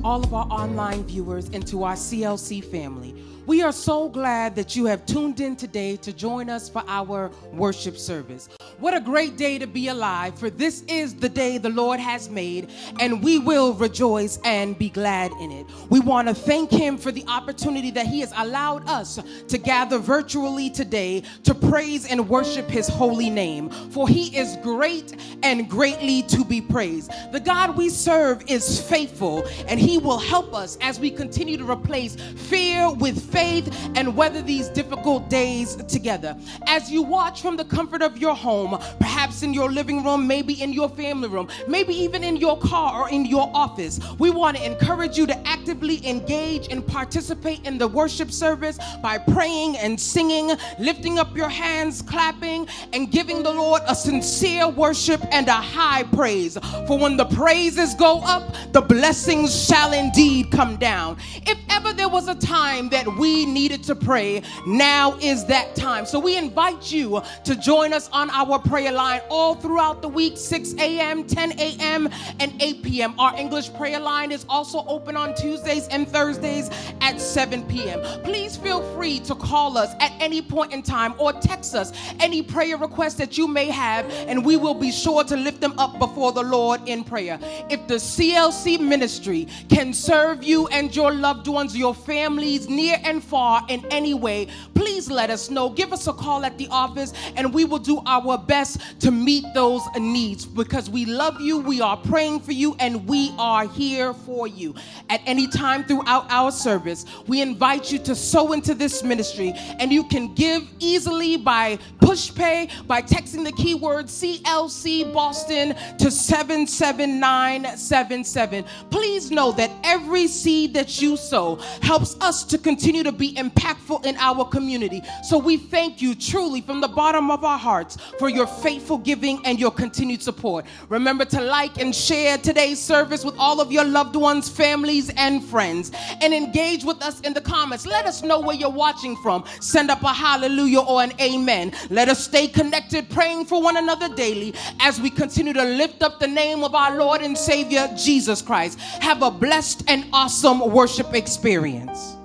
all of our online viewers, and to our CLC family. We are so glad that you have tuned in today to join us for our worship service. What a great day to be alive, for this is the day the Lord has made, and we will rejoice and be glad in it. We want to thank Him for the opportunity that He has allowed us to gather virtually today to praise and worship His holy name, for He is great and greatly to be praised. The God we serve is faithful, and He will help us as we continue to replace fear with faith and weather these difficult days together. As you watch from the comfort of your home, perhaps in your living room, maybe in your family room, maybe even in your car or in your office, we want to encourage you to actively engage and participate in the worship service by praying and singing, lifting up your hands, clapping, and giving the Lord a sincere worship and a high praise. For when the praises go up, the blessings shall indeed come down. If ever there was a time that we needed to pray, now is that time. So we invite you to join us on our prayer line all throughout the week, 6 a.m., 10 a.m., and 8 p.m. Our English prayer line is also open on Tuesdays and Thursdays at 7 p.m. Please feel free to call us at any point in time or text us any prayer requests that you may have, and we will be sure to lift them up before the Lord in prayer. If the CLC ministry can serve you and your loved ones, your families, near and far, in any way, please let us know. Give us a call at the office, and we will do our best to meet those needs, because we love you, we are praying for you, and we are here for you. At any time throughout our service, we invite you to sow into this ministry, and you can give easily by push pay, by texting the keyword CLC Boston to 77977. Please know that every seed that you sow helps us to continue to be impactful in our community. So we thank you truly from the bottom of our hearts for your faithful giving and your continued support. Remember to like and share today's service with all of your loved ones, families, and friends, and engage with us in the comments. Let us know where you're watching from. Send up a hallelujah or an amen. Let us stay connected, praying for one another daily as we continue to lift up the name of our Lord and Savior, Jesus Christ. Have a blessed and awesome worship experience.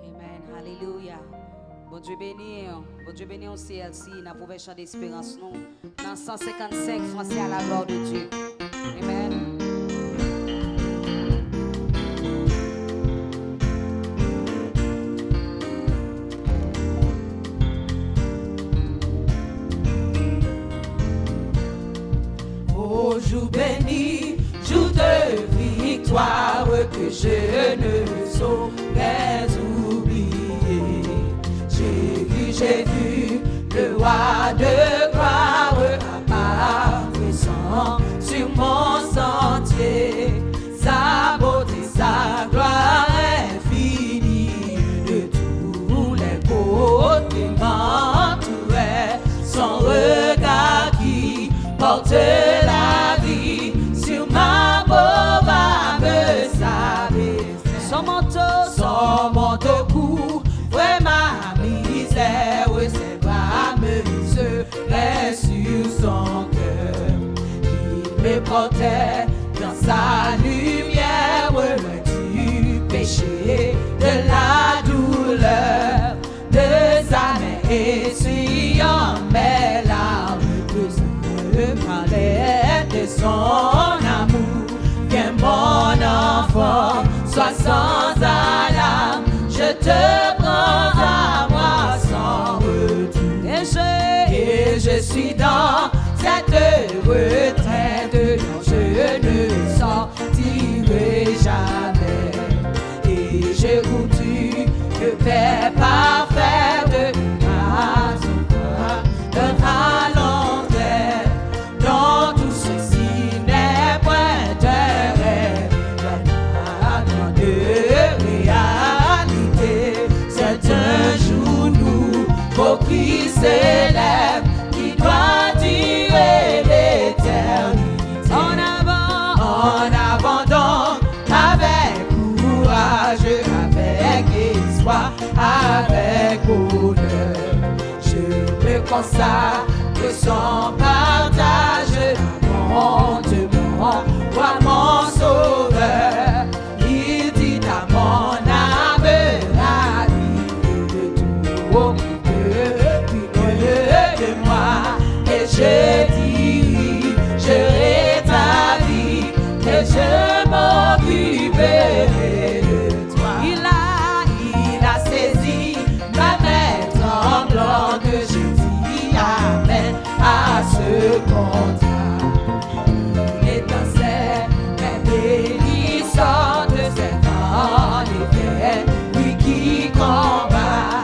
Amen. Hallelujah. Bon Dieu béni. Bon Dieu béni au CLC. N'a pas chant d'espérance non. Dans 155 français à la gloire de Dieu. Amen. Oh, jour béni, jour de victoire que je ne saurais oublier. J'ai vu le roi de gloire apparaissant sur mon sentier. Sa beauté, sa gloire infinie, de tous les côtés m'entourait. Son regard qui porte la vie sur ma pauvre âme s'abaisse. Son manteau couvre ma misère, ses bras me seraient sur son cœur. Il me portait dans sa lumière, loin du péché, de la douleur, de sa main essuyant mes larmes. Je parlais de son amour. Viens mon enfant, sois sans alarme, je te prends à moi sans retour. Et je suis dans cette retraite dont je ne sortirai jamais. Et je goûte le paix parfait de grâce, de rallonge. Non, tout ceci n'est point de rêve, de réalité. C'est un jour nouveau qui s'élève, qui doit durer l'éternité. En avant donc, avec courage, avec espoir, avec bonheur. Je me consacre sans partage, mon roi, mon sauveur. je dirigerai ta vie et je m'occuperai de toi. Il a saisi ma main tremblante, je dis amen à ce contrat. Il étincelle, mais bénissante, c'est en effet lui qui combat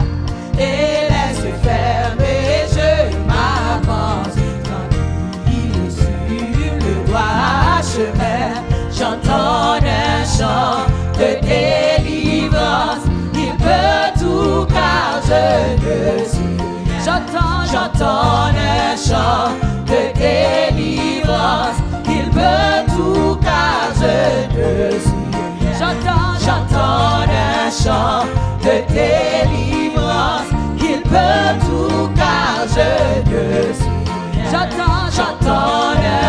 et laisse faire, mais je m'avance tranquille sur le droit chemin. J'entends un chant de délivrance, il peut tout car je ne suis rien. J'entends un chant de délivrance, il peut tout car je ne suis rien. J'entends un chant de délivrance, il peut tout car je ne suis rien. J'entends un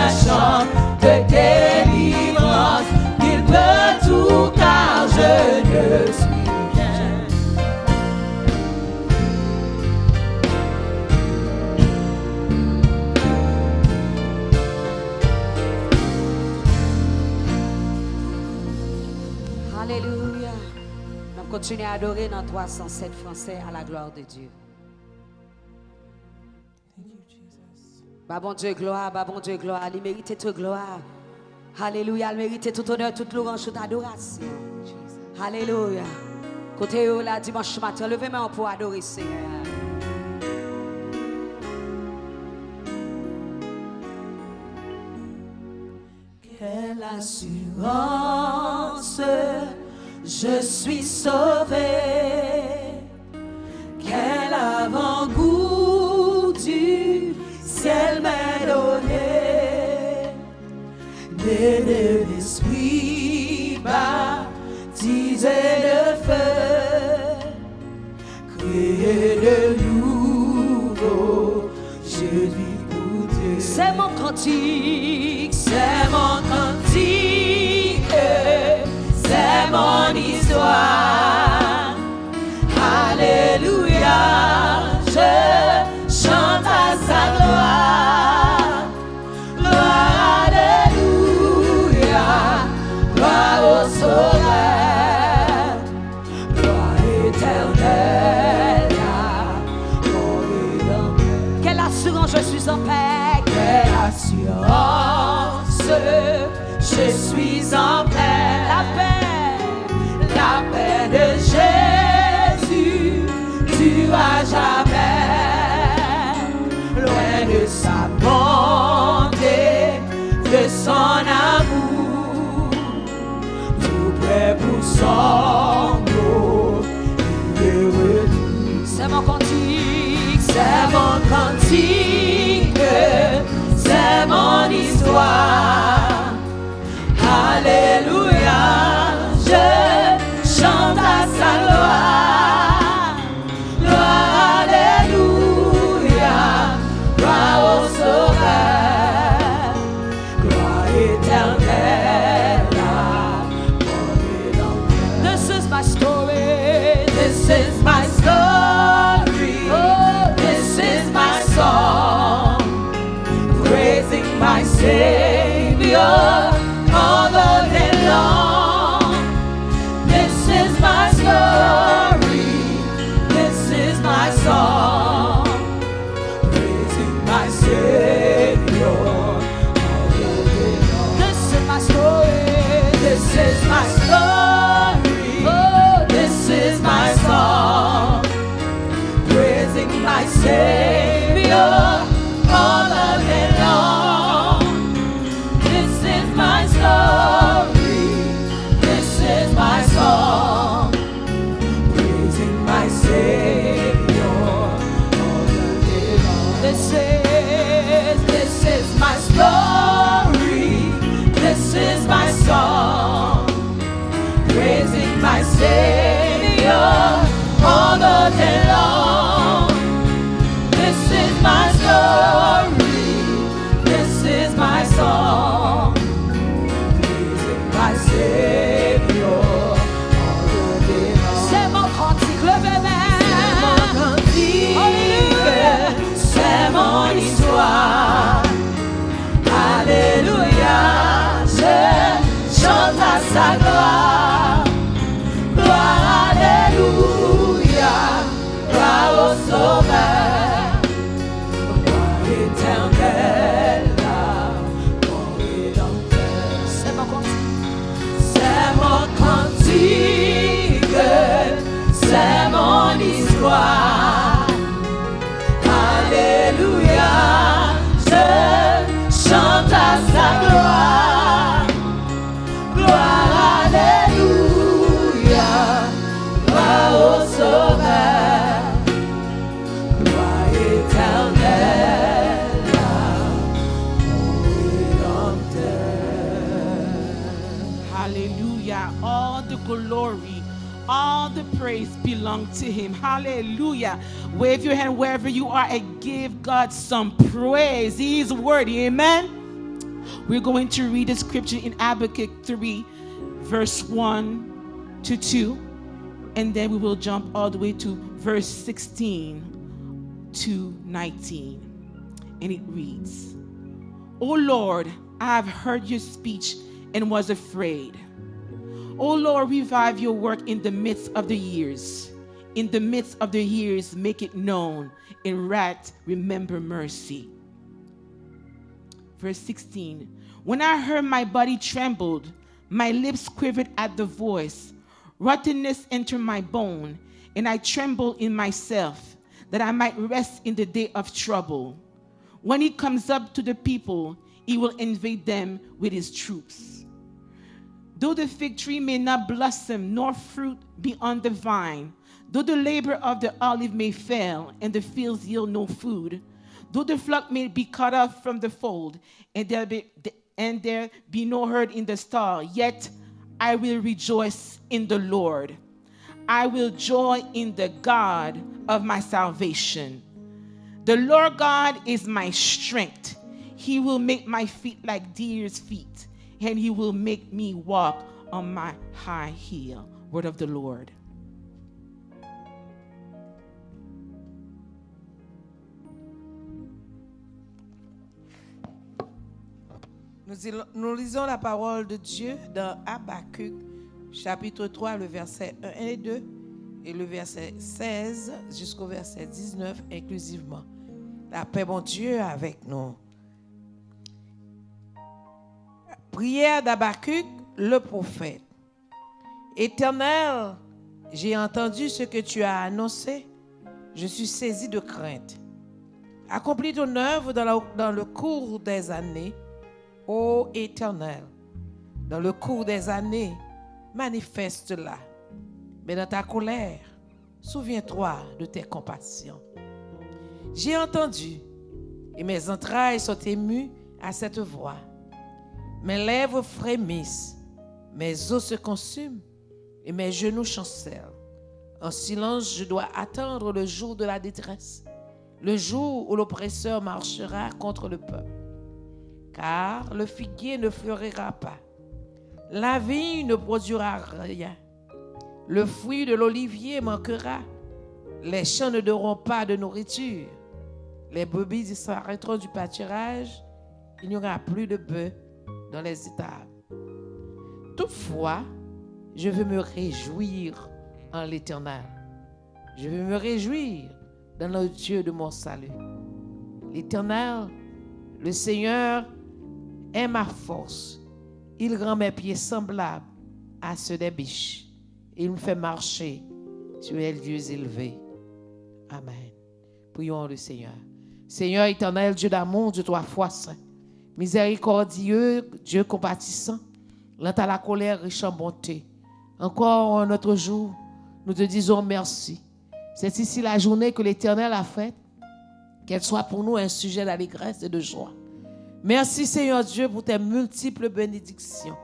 chant de délivrance, il peut tout car je ne suis rien. Alléluia. On continue à adorer dans 307 français à la gloire de Dieu. Bah bon Dieu gloire, bah bon Dieu gloire, il mérite toute gloire. Alléluia, il mérite tout honneur, toute louange, toute adoration. Alléluia. Côté où là dimanche matin, levez-moi pour adorer Seigneur. Quelle assurance, je suis sauvé. Quel avant-goût du ciel m'est donné. Né de l'esprit, baptisé de feu, créé de nouveau, je vis pour Dieu. C'est mon cantique, C'est mon cantique, c'est mon histoire. Alléluia, je chante à sa gloire. Gloire, alléluia, gloire au sauveur. Gloire éternelle, gloire éternelle. quelle assurance je suis en paix. Quelle assurance, je suis en paix. La paix de Jésus dure jamais. Loin de sa bonté, de son amour, tout près pour son mot, il est retour. C'est mon cantique, C'est mon cantique, c'est mon histoire. Alléluia, je chante à sa gloire. Gloire, alléluia, gloire au sauveur. Gloire éternelle, gloire éternelle. this is my story. This is my story. Oh, this is my song. Praising my Savior all the day long. This is my story. This is my song. Praising my Savior all the day long. This is my story. This is my story. Oh, this is my song. Praising my Savior all the day long. This is my story. This is my song. Praising my Savior all the day long. This is my story. This is my song. Praising my Savior all the day long. This is my story. This is my song. Praising my Savior all the day long. C'est mon cantique, levez-moi. C'est mon cantique, c'est mon histoire. Hallelujah. All the glory, all the praise belong to him. Hallelujah. Wave your hand wherever you are and give God some praise. He is worthy. Amen. We're going to read the scripture in Habakkuk 3, verse 1 to 2. And then we will jump all the way to verse 16 to 19. And it reads, O Lord, I have heard your speech and was afraid. O Lord, revive your work in the midst of the years. In the midst of the years, make it known. In wrath, remember mercy. Verse 16. When I heard, my body trembled, my lips quivered at the voice. Rottenness entered my bone, and I trembled in myself, that I might rest in the day of trouble. When he comes up to the people, he will invade them with his troops. Though the fig tree may not blossom, nor fruit be on the vine, though the labor of the olive may fail, and the fields yield no food, though the flock may be cut off from the fold, and there be no herd in the stall, yet I will rejoice in the Lord. I will joy in the God of my salvation. The Lord God is my strength. He will make my feet like deer's feet, and he will make me walk on my high heel. Word of the Lord. Nous lisons la parole de Dieu dans Habakkuk, chapitre 3, le verset 1 et 2, et le verset 16 jusqu'au verset 19 inclusivement. La paix, bon Dieu, avec nous. Prière d'Habakkuk, le prophète. Éternel, j'ai entendu ce que tu as annoncé. Je suis saisi de crainte. Accomplis ton œuvre dans le cours des années. Ô Éternel, dans le cours des années, manifeste-la. Mais dans ta colère, souviens-toi de tes compassions. J'ai entendu et mes entrailles sont émues à cette voix. Mes lèvres frémissent, mes os se consument et mes genoux chancellent. En silence, je dois attendre le jour de la détresse, le jour où l'oppresseur marchera contre le peuple. Car le figuier ne fleurira pas, la vigne ne produira rien, le fruit de l'olivier manquera, les champs ne donneront pas de nourriture, les brebis disparaîtront du pâturage, il n'y aura plus de bœufs dans les étables. Toutefois, je veux me réjouir en l'Éternel. Je veux me réjouir dans le Dieu de mon salut. L'Éternel, le Seigneur, est ma force. Il rend mes pieds semblables à ceux des biches. Il me fait marcher sur les lieux élevés. Amen. Prions le Seigneur. Seigneur éternel, Dieu d'amour, Dieu trois fois saint, miséricordieux, Dieu compatissant, lent à la colère, riche en bonté. Encore un autre jour, nous te disons merci. C'est ici la journée que l'Éternel a faite, qu'elle soit pour nous un sujet d'allégresse et de joie. Merci Seigneur Dieu pour tes multiples bénédictions,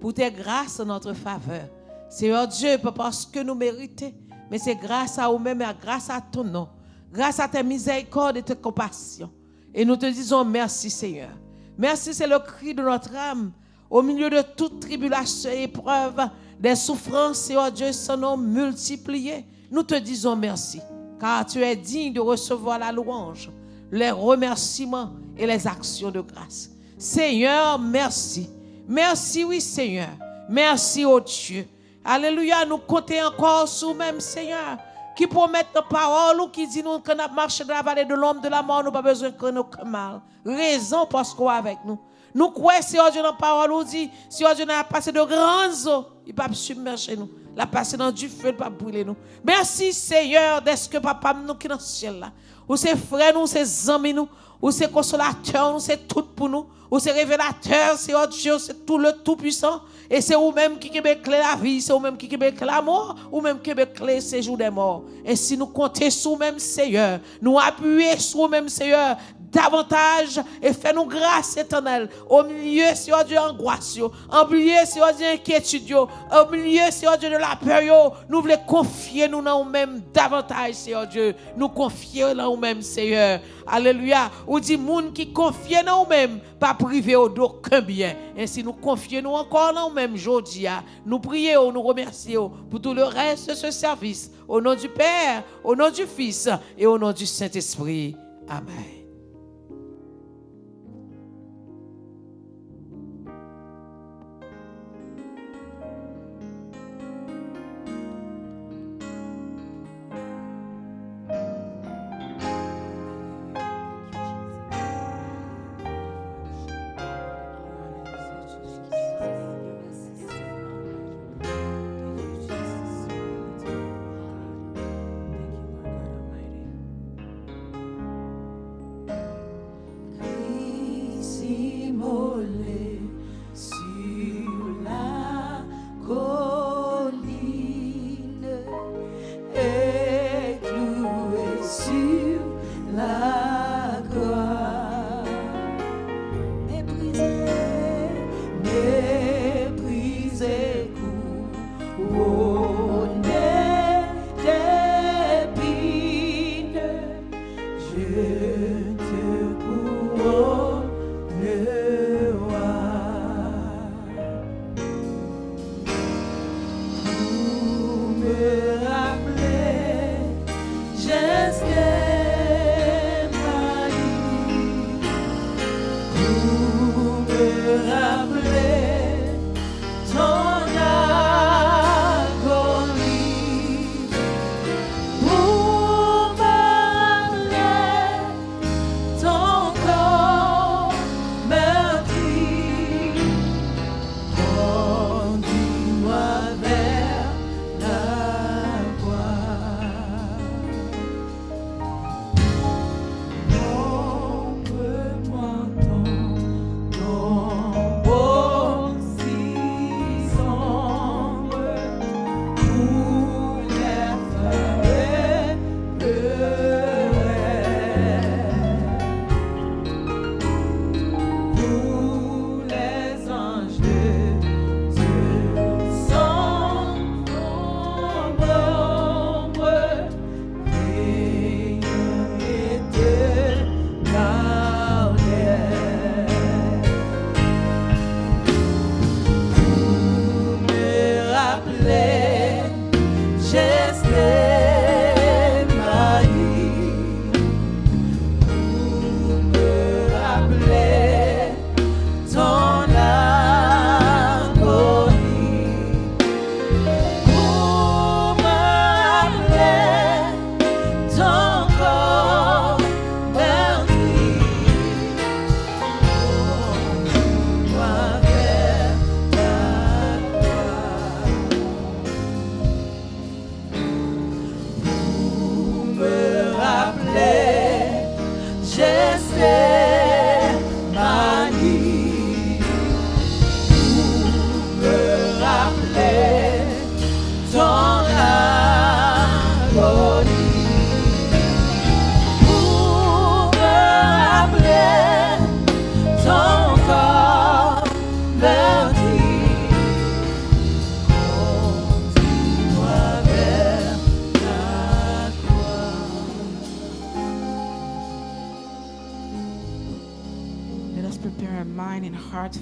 pour tes grâces en notre faveur. Seigneur Dieu, pas parce que nous méritons, mais c'est grâce à nous-mêmes et grâce à ton nom, grâce à tes miséricordes et tes compassions. Et nous te disons merci Seigneur. Merci, c'est le cri de notre âme au milieu de toute tribulation et épreuve, des souffrances, Seigneur Dieu, son nom multiplié. Nous te disons merci, car tu es digne de recevoir la louange, les remerciements et les actions de grâce. Seigneur, merci. Merci, oui, Seigneur. Merci, oh Dieu. Alléluia, nous comptons encore sur même, Seigneur, qui promet nos paroles ou qui dit nous qu'on a marché dans la vallée de l'homme de la mort, nous n'avons pas besoin de nous mal. Raison parce qu'on est avec nous. Nous croyons, Seigneur Dieu, dans la parole, nous dit, Seigneur Dieu, n'a passé de grandes eaux, il ne peut pas submerger nous. La passer dans du feu, il ne peut pas brûler nous. Merci, Seigneur, d'est-ce que papa nous qui est dans le ciel là. Ou c'est frère nous, c'est amis nous, ou c'est consolateur nous, c'est tout pour nous, ou c'est révélateur, c'est Dieu, c'est tout le tout-puissant. Et c'est vous-même qui clé la vie, c'est vous-même qui clé la mort, ou même qui clé séjour des morts. Et si nous comptons sur vous-même, Seigneur, nous appuyons sur vous-même, Seigneur, davantage et fais-nous grâce éternelle au milieu, Seigneur Dieu, angoisse, au milieu, Seigneur Dieu, inquiétude, au milieu, Seigneur Dieu, de la peur, nous voulons confier nous dans nous-mêmes davantage, Seigneur Dieu, nous confier dans nous-mêmes, Seigneur. Alléluia. Ou dit, moun qui confie dans nous-mêmes, pas privé d'aucun bien. Ainsi, nous confions nous encore dans nous-mêmes, aujourd'hui. Nous prions, nous remercions pour tout le reste de ce service. Au nom du Père, au nom du Fils et au nom du Saint-Esprit. Amen.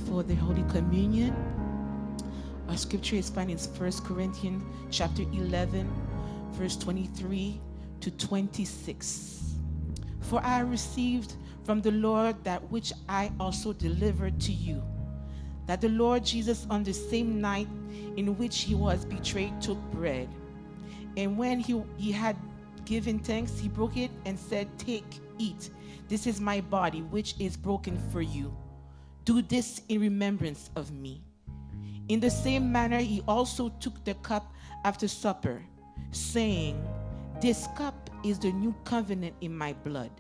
For the Holy Communion. Our scripture is found in 1 Corinthians chapter 11, verse 23 to 26. For I received from the Lord that which I also delivered to you, that the Lord Jesus on the same night in which he was betrayed took bread. And when he had given thanks, he broke it and said, "Take, eat. This is my body, which is broken for you. Do this in remembrance of me." In the same manner, he also took the cup after supper, saying, "This cup is the new covenant in my blood.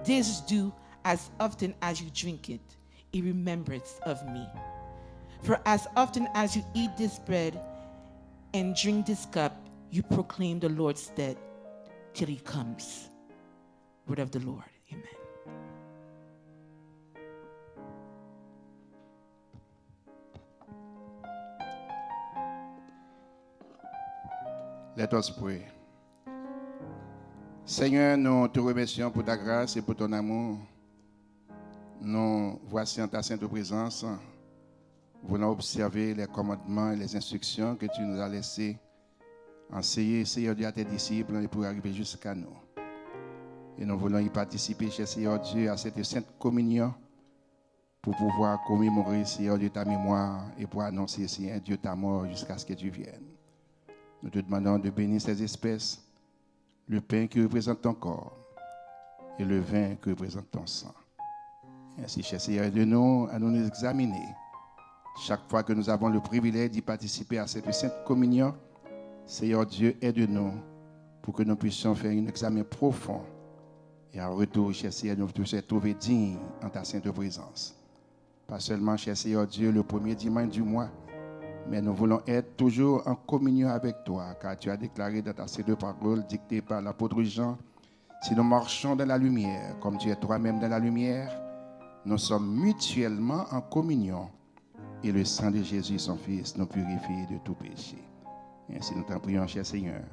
This do as often as you drink it in remembrance of me. For as often as you eat this bread and drink this cup, you proclaim the Lord's death till he comes." Word of the Lord. Amen. Let us pray. Seigneur, nous te remercions pour ta grâce et pour ton amour. Nous voici en ta sainte présence, voulons observer les commandements et les instructions que tu nous as laissés enseigner, Seigneur Dieu, à tes disciples et pour arriver jusqu'à nous. Et nous voulons y participer, cher Seigneur Dieu, à cette sainte communion pour pouvoir commémorer, Seigneur Dieu, ta mémoire et pour annoncer, Seigneur Dieu, ta mort jusqu'à ce que tu viennes. Nous te demandons de bénir ces espèces, le pain qui représente ton corps et le vin qui représente ton sang. Ainsi, cher Seigneur, aide-nous à nous examiner. Chaque fois que nous avons le privilège d'y participer à cette sainte communion, Seigneur Dieu, aide-nous pour que nous puissions faire un examen profond et en retour, cher Seigneur, nous puissions être trouvés dignes en ta sainte présence. Pas seulement, cher Seigneur Dieu, le premier dimanche du mois, mais nous voulons être toujours en communion avec toi, car tu as déclaré dans ta sainte parole dictée par l'apôtre Jean, si nous marchons dans la lumière, comme tu es toi-même dans la lumière, nous sommes mutuellement en communion et le sang de Jésus, son Fils, nous purifie de tout péché. Ainsi nous t'en prions, cher Seigneur,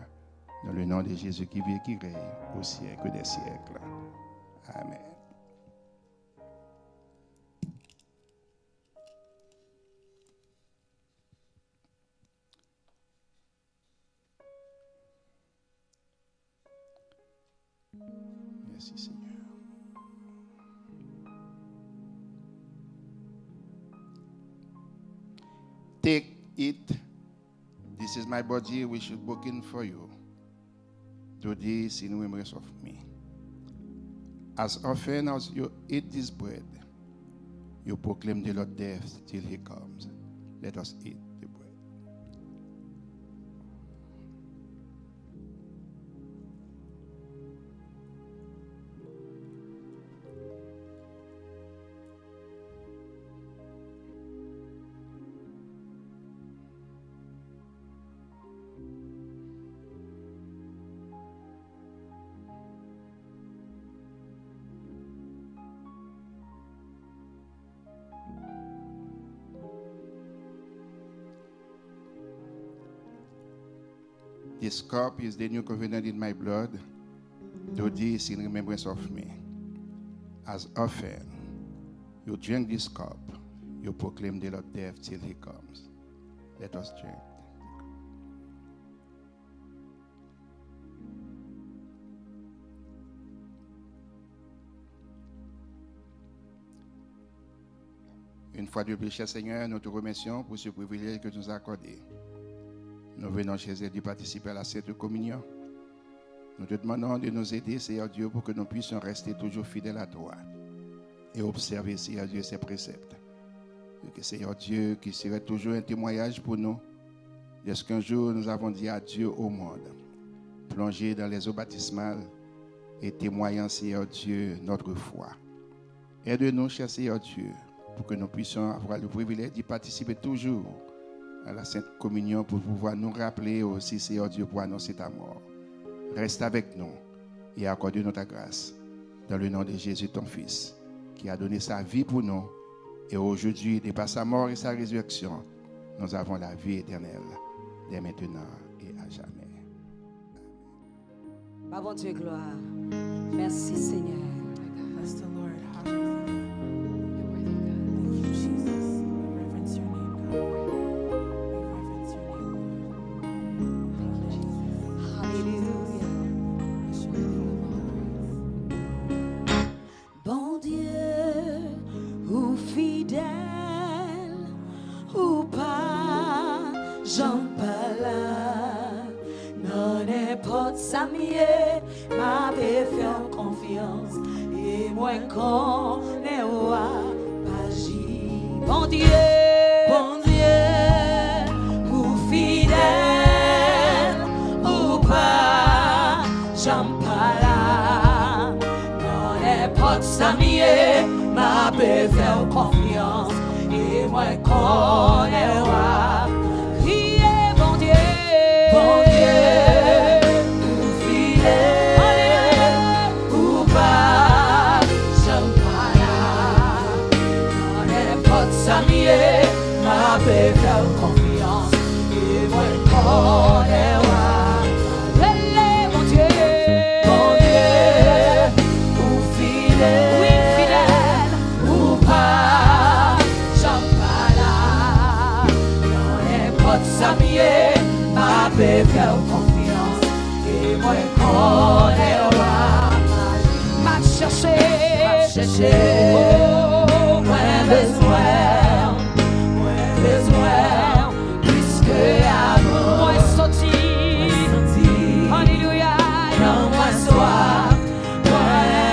dans le nom de Jésus qui vit et qui règne au siècle des siècles. Amen. Merci Seigneur. Take it. This is my body which is broken for you. Do this in remembrance of me. As often as you eat this bread, you proclaim the Lord's death till he comes. Let us eat the bread. This cup is the new covenant in my blood. Do this in remembrance of me. As often you drink this cup, you proclaim the Lord's death till he comes. Let us drink. Une fois de plus, cher Seigneur, nous te remercions pour ce privilège que tu nous as accordé. Nous venons chez Dieu participer à la Sainte Communion. Nous te demandons de nous aider, Seigneur Dieu, pour que nous puissions rester toujours fidèles à toi et observer, Seigneur Dieu, ses préceptes. Et que, Seigneur Dieu, qui serait toujours un témoignage pour nous de ce qu'un jour nous avons dit adieu au monde, plongé dans les eaux baptismales et témoignant, Seigneur Dieu, notre foi. Aide-nous, cher Seigneur Dieu, pour que nous puissions avoir le privilège d'y participer toujours à la Sainte Communion pour pouvoir nous rappeler aussi, Seigneur Dieu, pour annoncer ta mort. Reste avec nous et accorde-nous ta grâce. Dans le nom de Jésus, ton Fils, qui a donné sa vie pour nous. Et aujourd'hui, de par sa mort et sa résurrection, nous avons la vie éternelle, dès maintenant et à jamais. Bon Dieu, gloire. Merci, Seigneur. Bless the Lord. Hallelujah. Thank you, Jesus. We reverence your name, God. Bon Dieu, ou fidèle, ou pas, j'en parle. Non, n'importe ça, m'a fait confiance. Et moi, qu'on est pas j'y. Bon Dieu, ou fidèle, ou pas, j'en parle. N'importe ça, m'a fait confiance. Et moi, qu'on est criez, bon Dieu, ou fidèle, ou pas, j'en parle. N'importe ça, m'a fait confiance. Et moi, qu'on est amis, ma paix, faire confiance. Et moi, connais m'a cherché, oh, moi besoin, puisque avant, moi sorti, alléluia, non, moi soif, moi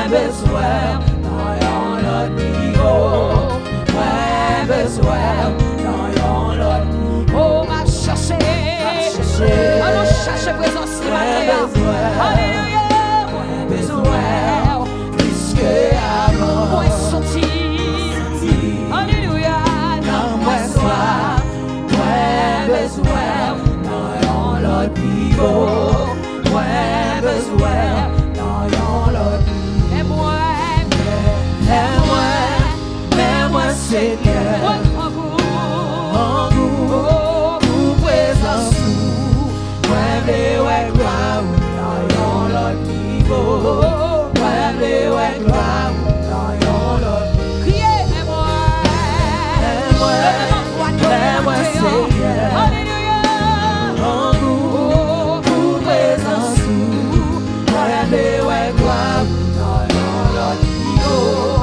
besoin, non, l'autre niveau, moi besoin, non, l'autre niveau, oh, m'a cherché, allons chercher présence, alléluia, moi besoin, puisque avant, moi sorti, alléluia, non, moi soif, moi besoin, non, l'autre niveau, moi besoin, non, l'autre niveau, et moi, Seigneur, en goût, pour présence, moi, ouais, gloire, non, l'autre niveau, moi, gloire, non, l'autre niveau, criez, et moi, Seigneur, alléluia, en goût, pour présence, moi, ouais, gloire, non, l'autre niveau.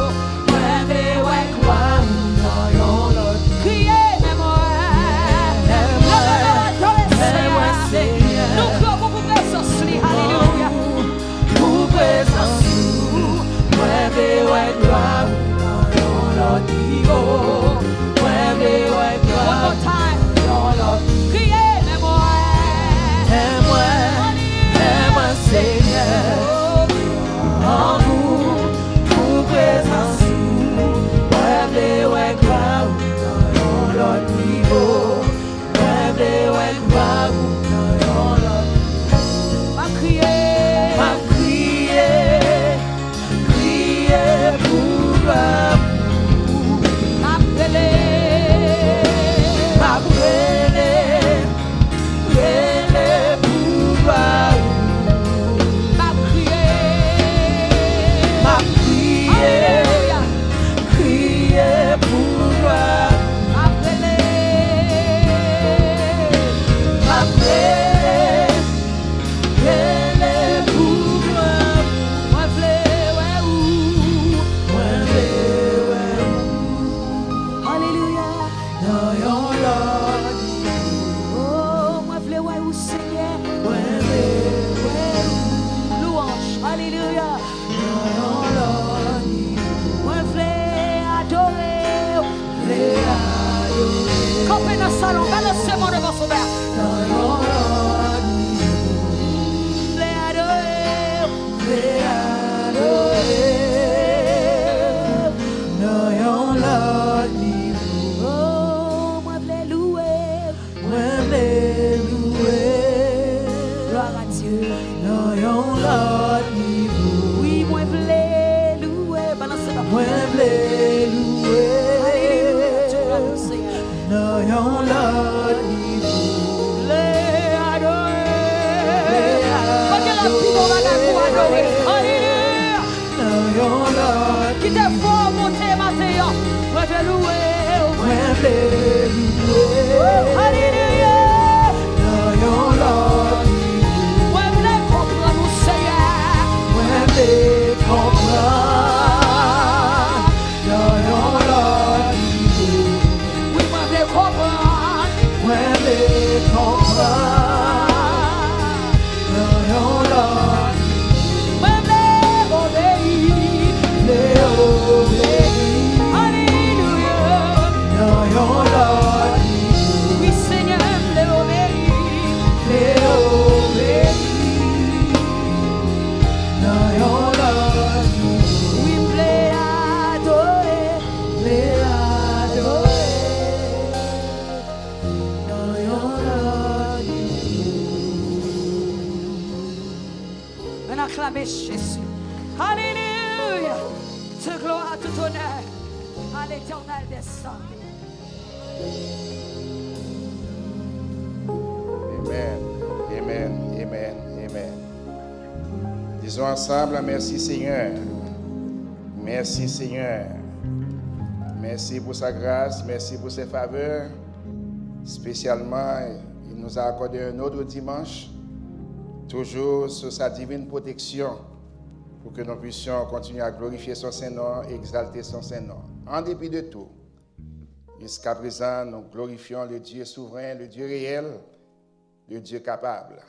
Acclamez Jésus. Alléluia. Toute gloire, tout honneur à l'Éternel des armées. Amen, amen, amen, amen. Disons ensemble, merci Seigneur. Merci Seigneur. Merci pour sa grâce, merci pour ses faveurs. Spécialement, nous a accordé un autre dimanche, toujours sous sa divine protection, pour que nous puissions continuer à glorifier son Saint-Nom et exalter son Saint-Nom. En dépit de tout, jusqu'à présent, nous glorifions le Dieu souverain, le Dieu réel, le Dieu capable.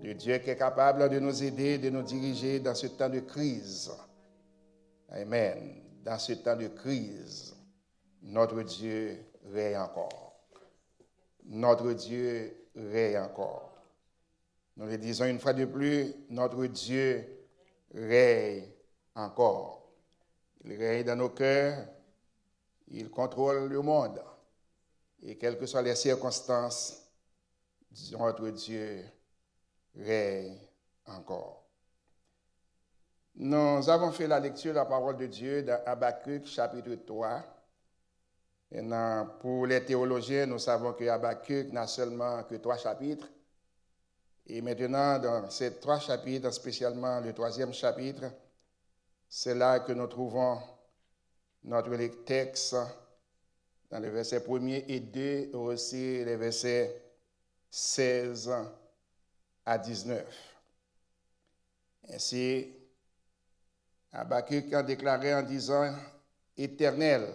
Le Dieu qui est capable de nous aider, de nous diriger dans ce temps de crise. Amen. Dans ce temps de crise, notre Dieu règne encore. Notre Dieu règne encore. Nous le disons une fois de plus, notre Dieu règne encore. Il règne dans nos cœurs, il contrôle le monde. Et quelles que soient les circonstances, notre Dieu règne encore. Nous avons fait la lecture de la parole de Dieu dans Habakkuk chapitre 3. Et pour les théologiens, nous savons que Habakkuk n'a seulement que 3 chapitres. Et maintenant, dans ces 3 chapitres, spécialement le 3e chapitre, c'est là que nous trouvons notre texte dans les versets 1er et 2, aussi les versets 16 à 19. Ainsi, Habakkuk a déclaré en disant, « Éternel,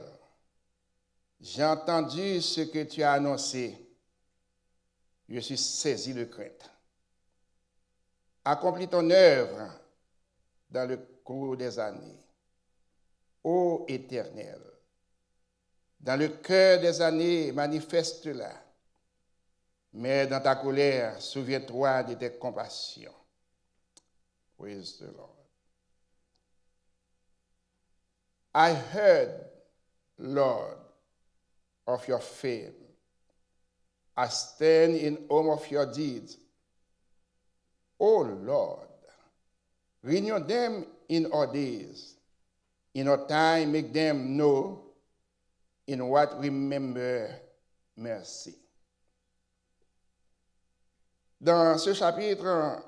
j'ai entendu ce que tu as annoncé. Je suis saisi de crainte. Accomplis ton œuvre dans le cours des années. Ô Éternel, dans le cœur des années, manifeste-la. Mais dans ta colère, souviens-toi de tes compassions. » Praise the Lord. I heard, Lord, of your fame. I stand in awe of your deeds. O Lord, renew them in our days. In our time, make them know in what remember mercy. Dans ce chapitre,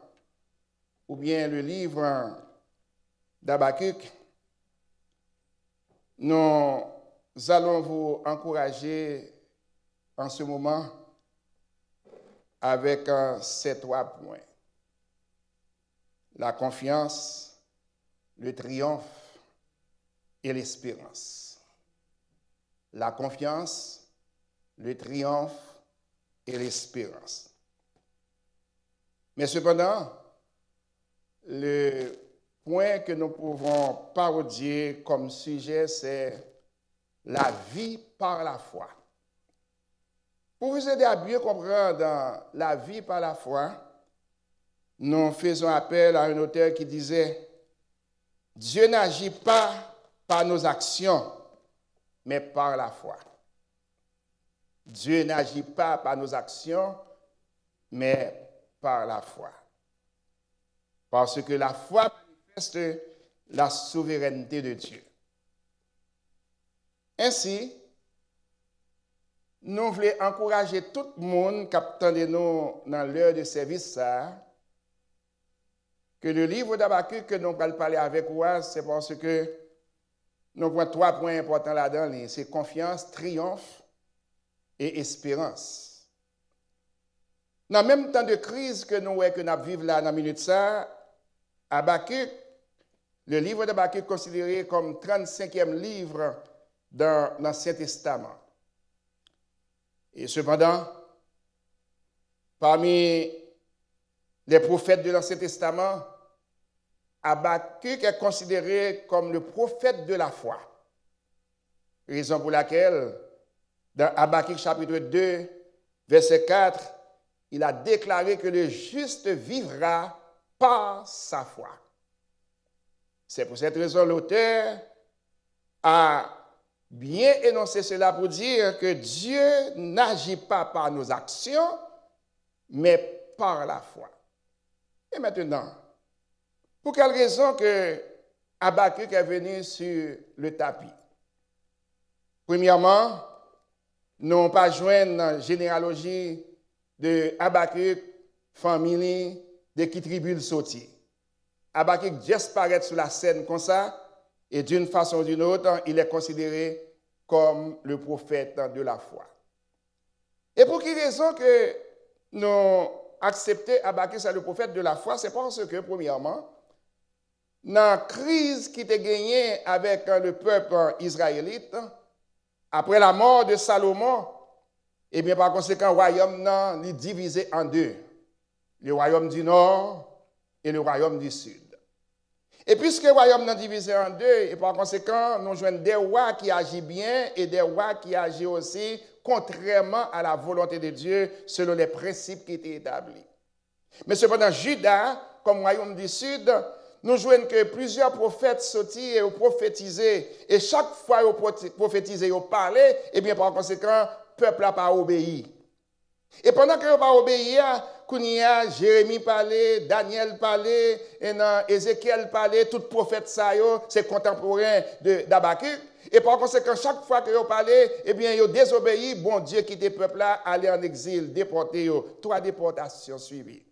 ou bien le livre d'Habakkuk, nous allons vous encourager en ce moment avec ces 3 points. La confiance, le triomphe et l'espérance. La confiance, le triomphe et l'espérance. Mais cependant, le point que nous pouvons parodier comme sujet, c'est la vie par la foi. Pour vous aider à bien comprendre la vie par la foi, nous faisons appel à un auteur qui disait « Dieu n'agit pas par nos actions, mais par la foi. » Dieu n'agit pas par nos actions, mais par la foi. Parce que la foi manifeste la souveraineté de Dieu. Ainsi, nous voulons encourager tout le monde qui attend de nous dans l'heure de service, ça, que le livre d'Habakkuk que nous allons parler avec vous, c'est parce que nous avons 3 points importants là-dedans. C'est confiance, triomphe et espérance. Dans le même temps de crise que nous vivons là dans la minute ça, Habakkuk, le livre d'Habakkuk est considéré comme 35e livre dans l'Ancien Testament. Et cependant, parmi les prophètes de l'Ancien Testament, Habakkuk est considéré comme le prophète de la foi. Raison pour laquelle, dans Habakkuk chapitre 2, verset 4, il a déclaré que le juste vivra par sa foi. C'est pour cette raison l'auteur a bien énoncé cela pour dire que Dieu n'agit pas par nos actions, mais par la foi. Et maintenant, pour quelle raison que Habakkuk est venu sur le tapis? Premièrement, nous n'avons pas joint la généalogie de Habakkuk, famille, de qui tribu il sorti. Habakkuk disparaît sur la scène comme ça, et d'une façon ou d'une autre, il est considéré comme le prophète de la foi. Et pour quelle raison que nous accepter Habakkuk c'est le prophète de la foi, c'est parce que, premièrement, dans la crise qui était gagnée avec le peuple israélite, après la mort de Salomon, et bien par conséquent, le royaume est divisé en deux. Le royaume du nord et le royaume du sud. Et puisque le royaume est divisé en deux, et par conséquent, nous jouons des rois qui agissent bien et des rois qui agissent aussi contrairement à la volonté de Dieu, selon les principes qui étaient établis. Mais cependant, Juda, comme royaume du sud, nous jouons que plusieurs prophètes sortis et ont prophétisé. Et chaque fois qu'ils ont prophétisé, ils ont parlé, et bien par conséquent, le peuple n'a pas obéi. Et pendant qu'ils n'ont pas obéi, Kounia, Jérémie parlait, Daniel parlait, Ézéchiel parlait, tout prophète ça, c'est contemporain d'Habakkuk. Et par conséquent, chaque fois qu'ils ont parlé, eh bien, ils ont désobéi. Bon Dieu quitte le peuple là, aller en exil, déporté. 3 déportations suivies.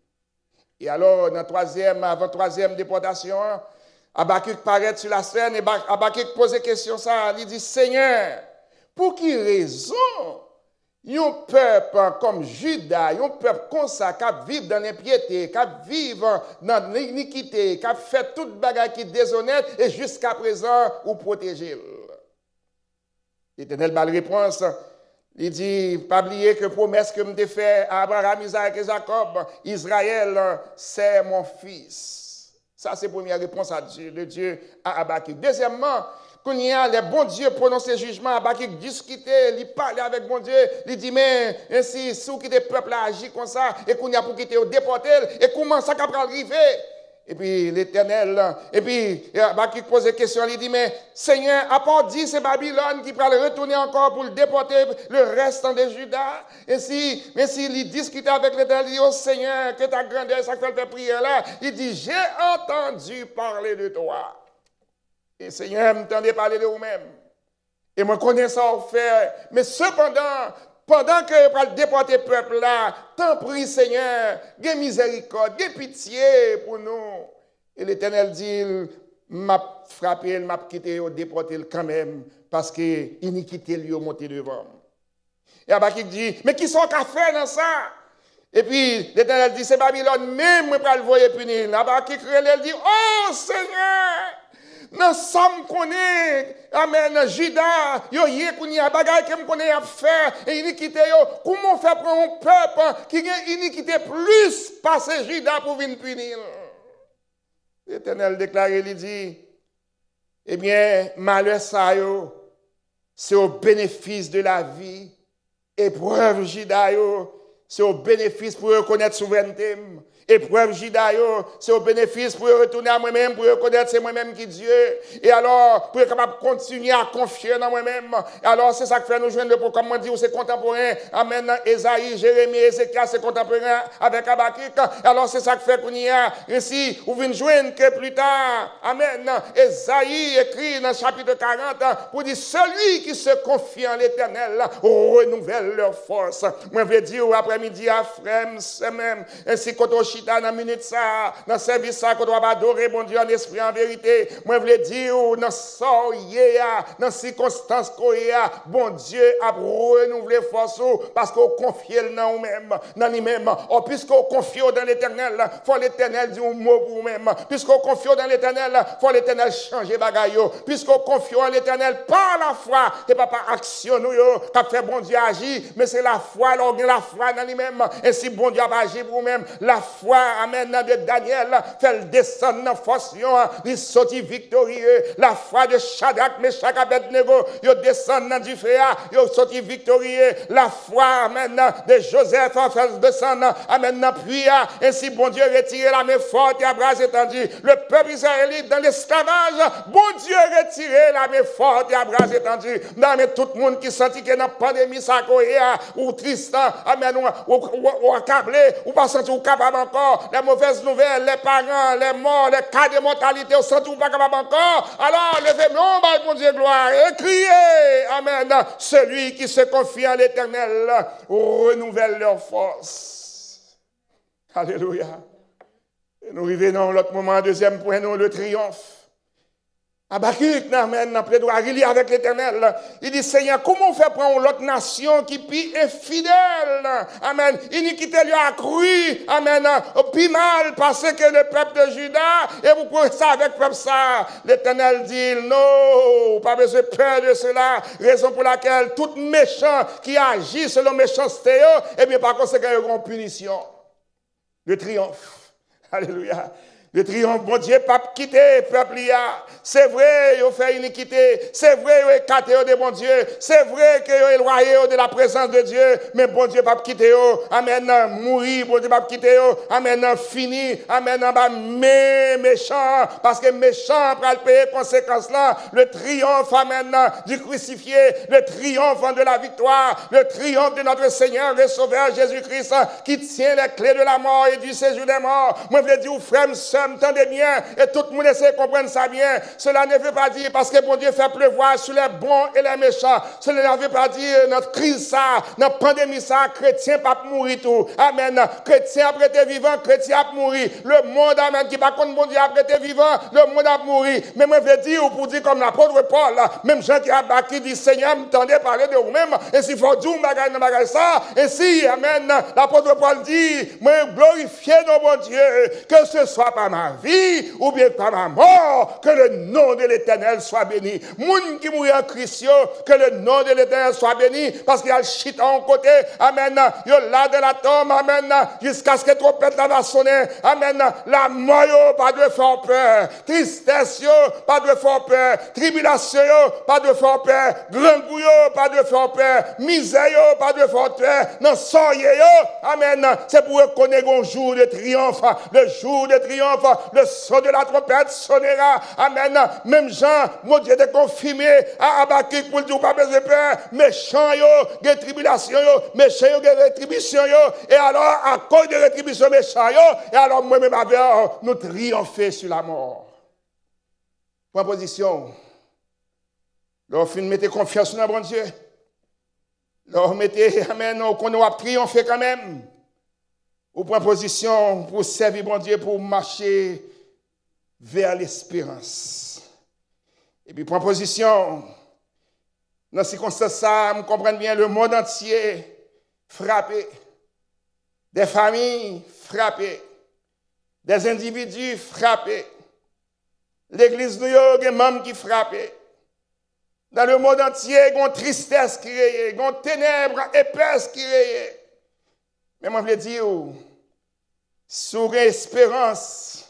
Et alors, avant troisième déportation, Habakkuk paraît sur la scène et Habakkuk pose question ça. Il dit, Seigneur, pour qui raison un peuple comme Juda, un peuple comme ça, qui vit dans l'impiété, qui vit dans l'iniquité, qui fait toute bagarre qui est déshonnête et jusqu'à présent, ou protéger. L'Éternel a la réponse. Il dit, pas oublier que promesse que je t'ai fait à Abraham, Isaac et Jacob, Israël, c'est mon fils. Ça, c'est la première réponse de Dieu à Habakkuk. Deuxièmement, quand il y a les bons dieux prononcer jugement, Habakkuk discuter, il parlait avec bon Dieu, il dit, mais ainsi, si vous quittez le peuple agit comme ça, et qu'on y a pour quitter, déporter, et comment ça va arriver? Et puis l'Éternel, et puis Habakkuk pose des questions, il dit, mais Seigneur, à part dit, c'est Babylone qui va le retourner encore pour le déporter le restant de Juda. Et si il discutait avec l'Éternel, il dit, oh Seigneur, que ta grandeur, ça fait prière là. Il dit, j'ai entendu parler de toi. Et Seigneur, m'entendez parler de vous-même. Et moi, connais ça au faire. Mais cependant, pendant que pour le déporter le peuple là, t'en prie Seigneur, aie miséricorde, aie pitié pour nous. Et l'Éternel dit, m'a frappé, m'a quitté, déporté quand même, parce que iniquité lui a monté devant. Et Habakkuk dit, mais qui sont qu'à faire dans ça? Et puis l'Éternel dit, c'est Babylone même, moi pour le voyer punir. Habakkuk elle dit, oh Seigneur! Dans ça me connaît, amen, Juda, yo yé kouni a bagay que me connaît à faire et iniquité yo, comment faire pour un peuple qui a iniquité plus passer Juda pour venir punir? L'Éternel déclare, il dit, eh bien, malheur ça yo, c'est au bénéfice de la vie, épreuve Juda yo, c'est au bénéfice pour reconnaître souveraineté. Épreuve Judaïo, c'est au bénéfice pour retourner à moi-même, pour reconnaître c'est moi-même qui Dieu. Et alors, pour être capable de continuer à confier dans moi-même. Et alors, c'est ça que fait nous joindre, comme on dit, c'est contemporain. Amen. Esaïe, Jérémie, Ézéchiel, c'est contemporain avec Habakkuk. Et alors, c'est ça que fait qu'on y a ici, ou vient joindre que plus tard. Amen. Esaïe écrit dans le chapitre 40 pour dire, celui qui se confie en l'Éternel renouvelle leur force. Moi, je vais dire après-midi à Frem, c'est même, ainsi qu'on dans la minute ça, dans le service ça, qu'on doit adorer mon Dieu en esprit, en vérité. Moi, je voulais dire, dans ce dans circonstances qu'on y a, bon Dieu a renouvelé force parce qu'on confie dans nous-mêmes, dans lui-même. Oh, puisqu'on confie dans l'Éternel, il faut l'Éternel dire un mot pour nous-mêmes. Puisqu'on confie dans l'Éternel, il faut l'Éternel changer bagaille. Puisqu'on confie en l'Éternel par la foi, c'est pas par action nous qui fait bon Dieu agir, mais c'est la foi, la foi dans lui-même. Et si bon Dieu a agi pour nous-mêmes, la foi, amen, de Daniel, fait le descendre dans force, il sortit victorieux. La foi de Shadrach, Meshach, Abednego, il descend dans du feu, il sortit victorieux. La foi, amen, de Joseph, fait descendre, amen, dans puis, ainsi bon Dieu retiré la main forte et à bras étendus. Le peuple israélite dans l'esclavage, bon Dieu retiré la main forte et à bras étendus. Dans tout le monde qui sentit que dans la pandémie, ça ou triste, amen, ou accablé, ou pas senti ou capable encore, les mauvaises nouvelles, les parents, les morts, les cas de mortalité, au centre ou pas capable encore. Alors, levez-nous, mon Dieu, gloire, et criez, amen, celui qui se confie en l'Éternel renouvelle leur force. Alléluia. Et nous revenons à l'autre moment, deuxième point, nous, le triomphe. Habakkuk, dans plaidoirie, il est avec l'Éternel. Il dit, Seigneur, comment on fait prendre l'autre nation qui est infidèle? Amen. Iniquité lui a accru. Amen. Puis mal parce que le peuple de Juda, et vous pouvez ça avec le peuple ça. L'Éternel dit, non, pas besoin de peur de cela. Raison pour laquelle tout méchant qui agit selon méchanceté, eh bien, par conséquent, il y aura une punition. Le triomphe. Alléluia. Le triomphe, bon Dieu, pas quitter le peuple. C'est vrai, il fait iniquité. C'est vrai, il écarté de bon Dieu. C'est vrai qu'il est éloigné de la présence de Dieu. Mais bon Dieu, pas quitter. Amen. Mourir, bon Dieu, pas quitter. Amen. Fini. Amen. Mais méchant. Parce que méchant, pour le payer conséquence là. Le triomphe, amen, du crucifié. Le triomphe de la victoire. Le triomphe de notre Seigneur et Sauveur Jésus-Christ qui tient les clés de la mort et du séjour des morts. Moi, je veux dire, frère, m'entendez bien, et tout le monde essaie de comprendre ça bien. Cela ne veut pas dire parce que bon Dieu fait pleuvoir sur les bons et les méchants. Cela ne veut pas dire notre crise ça, notre pandémie ça, chrétien pas mourir tout. Amen. Chrétien après t'es vivant, chrétien a mourir. Le monde, amen, qui par contre bon Dieu après t'es vivant, le monde a mourir. Mais moi je veux dire, pour dire comme l'apôtre Paul, même Jean qui a bâti dit Seigneur, m'entendez parler de vous-même, et s'il faut dire bagage ça, et si, amen, l'apôtre Paul dit, moi glorifiez nos bon Dieu, que ce soit par ma vie ou bien par ma mort, que le nom de l'Éternel soit béni. Moun qui mourit en Christ, que le nom de l'Éternel soit béni, parce qu'il y a le shit en côté, amen, yo là de la tombe, amen, jusqu'à ce que trompette là va sonner, amen, la mort yo, pas de faire peur, tristesse yo, pas de faire peur, tribulation yo, pas de faire peur, grand goût yo, pas de faire peur, misère yo, pas de faire peur, non soye yo, amen, c'est pour reconnaître un jour de triomphe, le jour de triomphe, le son de la trompette sonnera. Amen. Même Jean, mon Dieu, est confirmé à Habakkuk pour dire pas besoin de peur. Méchant yo, des tribulations yo, méchant yo, des rétributions yo. Et alors, à cause de rétributions méchant yo, et alors moi-même avec nous triompher sur la mort. Point position. Lorsque vous mettez confiance dans bon Dieu, lorsque vous mettez, amen, qu'on a triomphé quand même. Ou prend position pour servir bon Dieu, pour marcher vers l'espérance. Et puis prend position, dans ces circonstances, ça, vous comprenez bien, le monde entier frappé, des familles frappées, des individus frappés, l'église de New York, des membres qui frappent. Dans le monde entier, il y a une tristesse qui est, il y a une ténèbre épaisse qui est. Mais moi, je veux dire, sur l'espérance,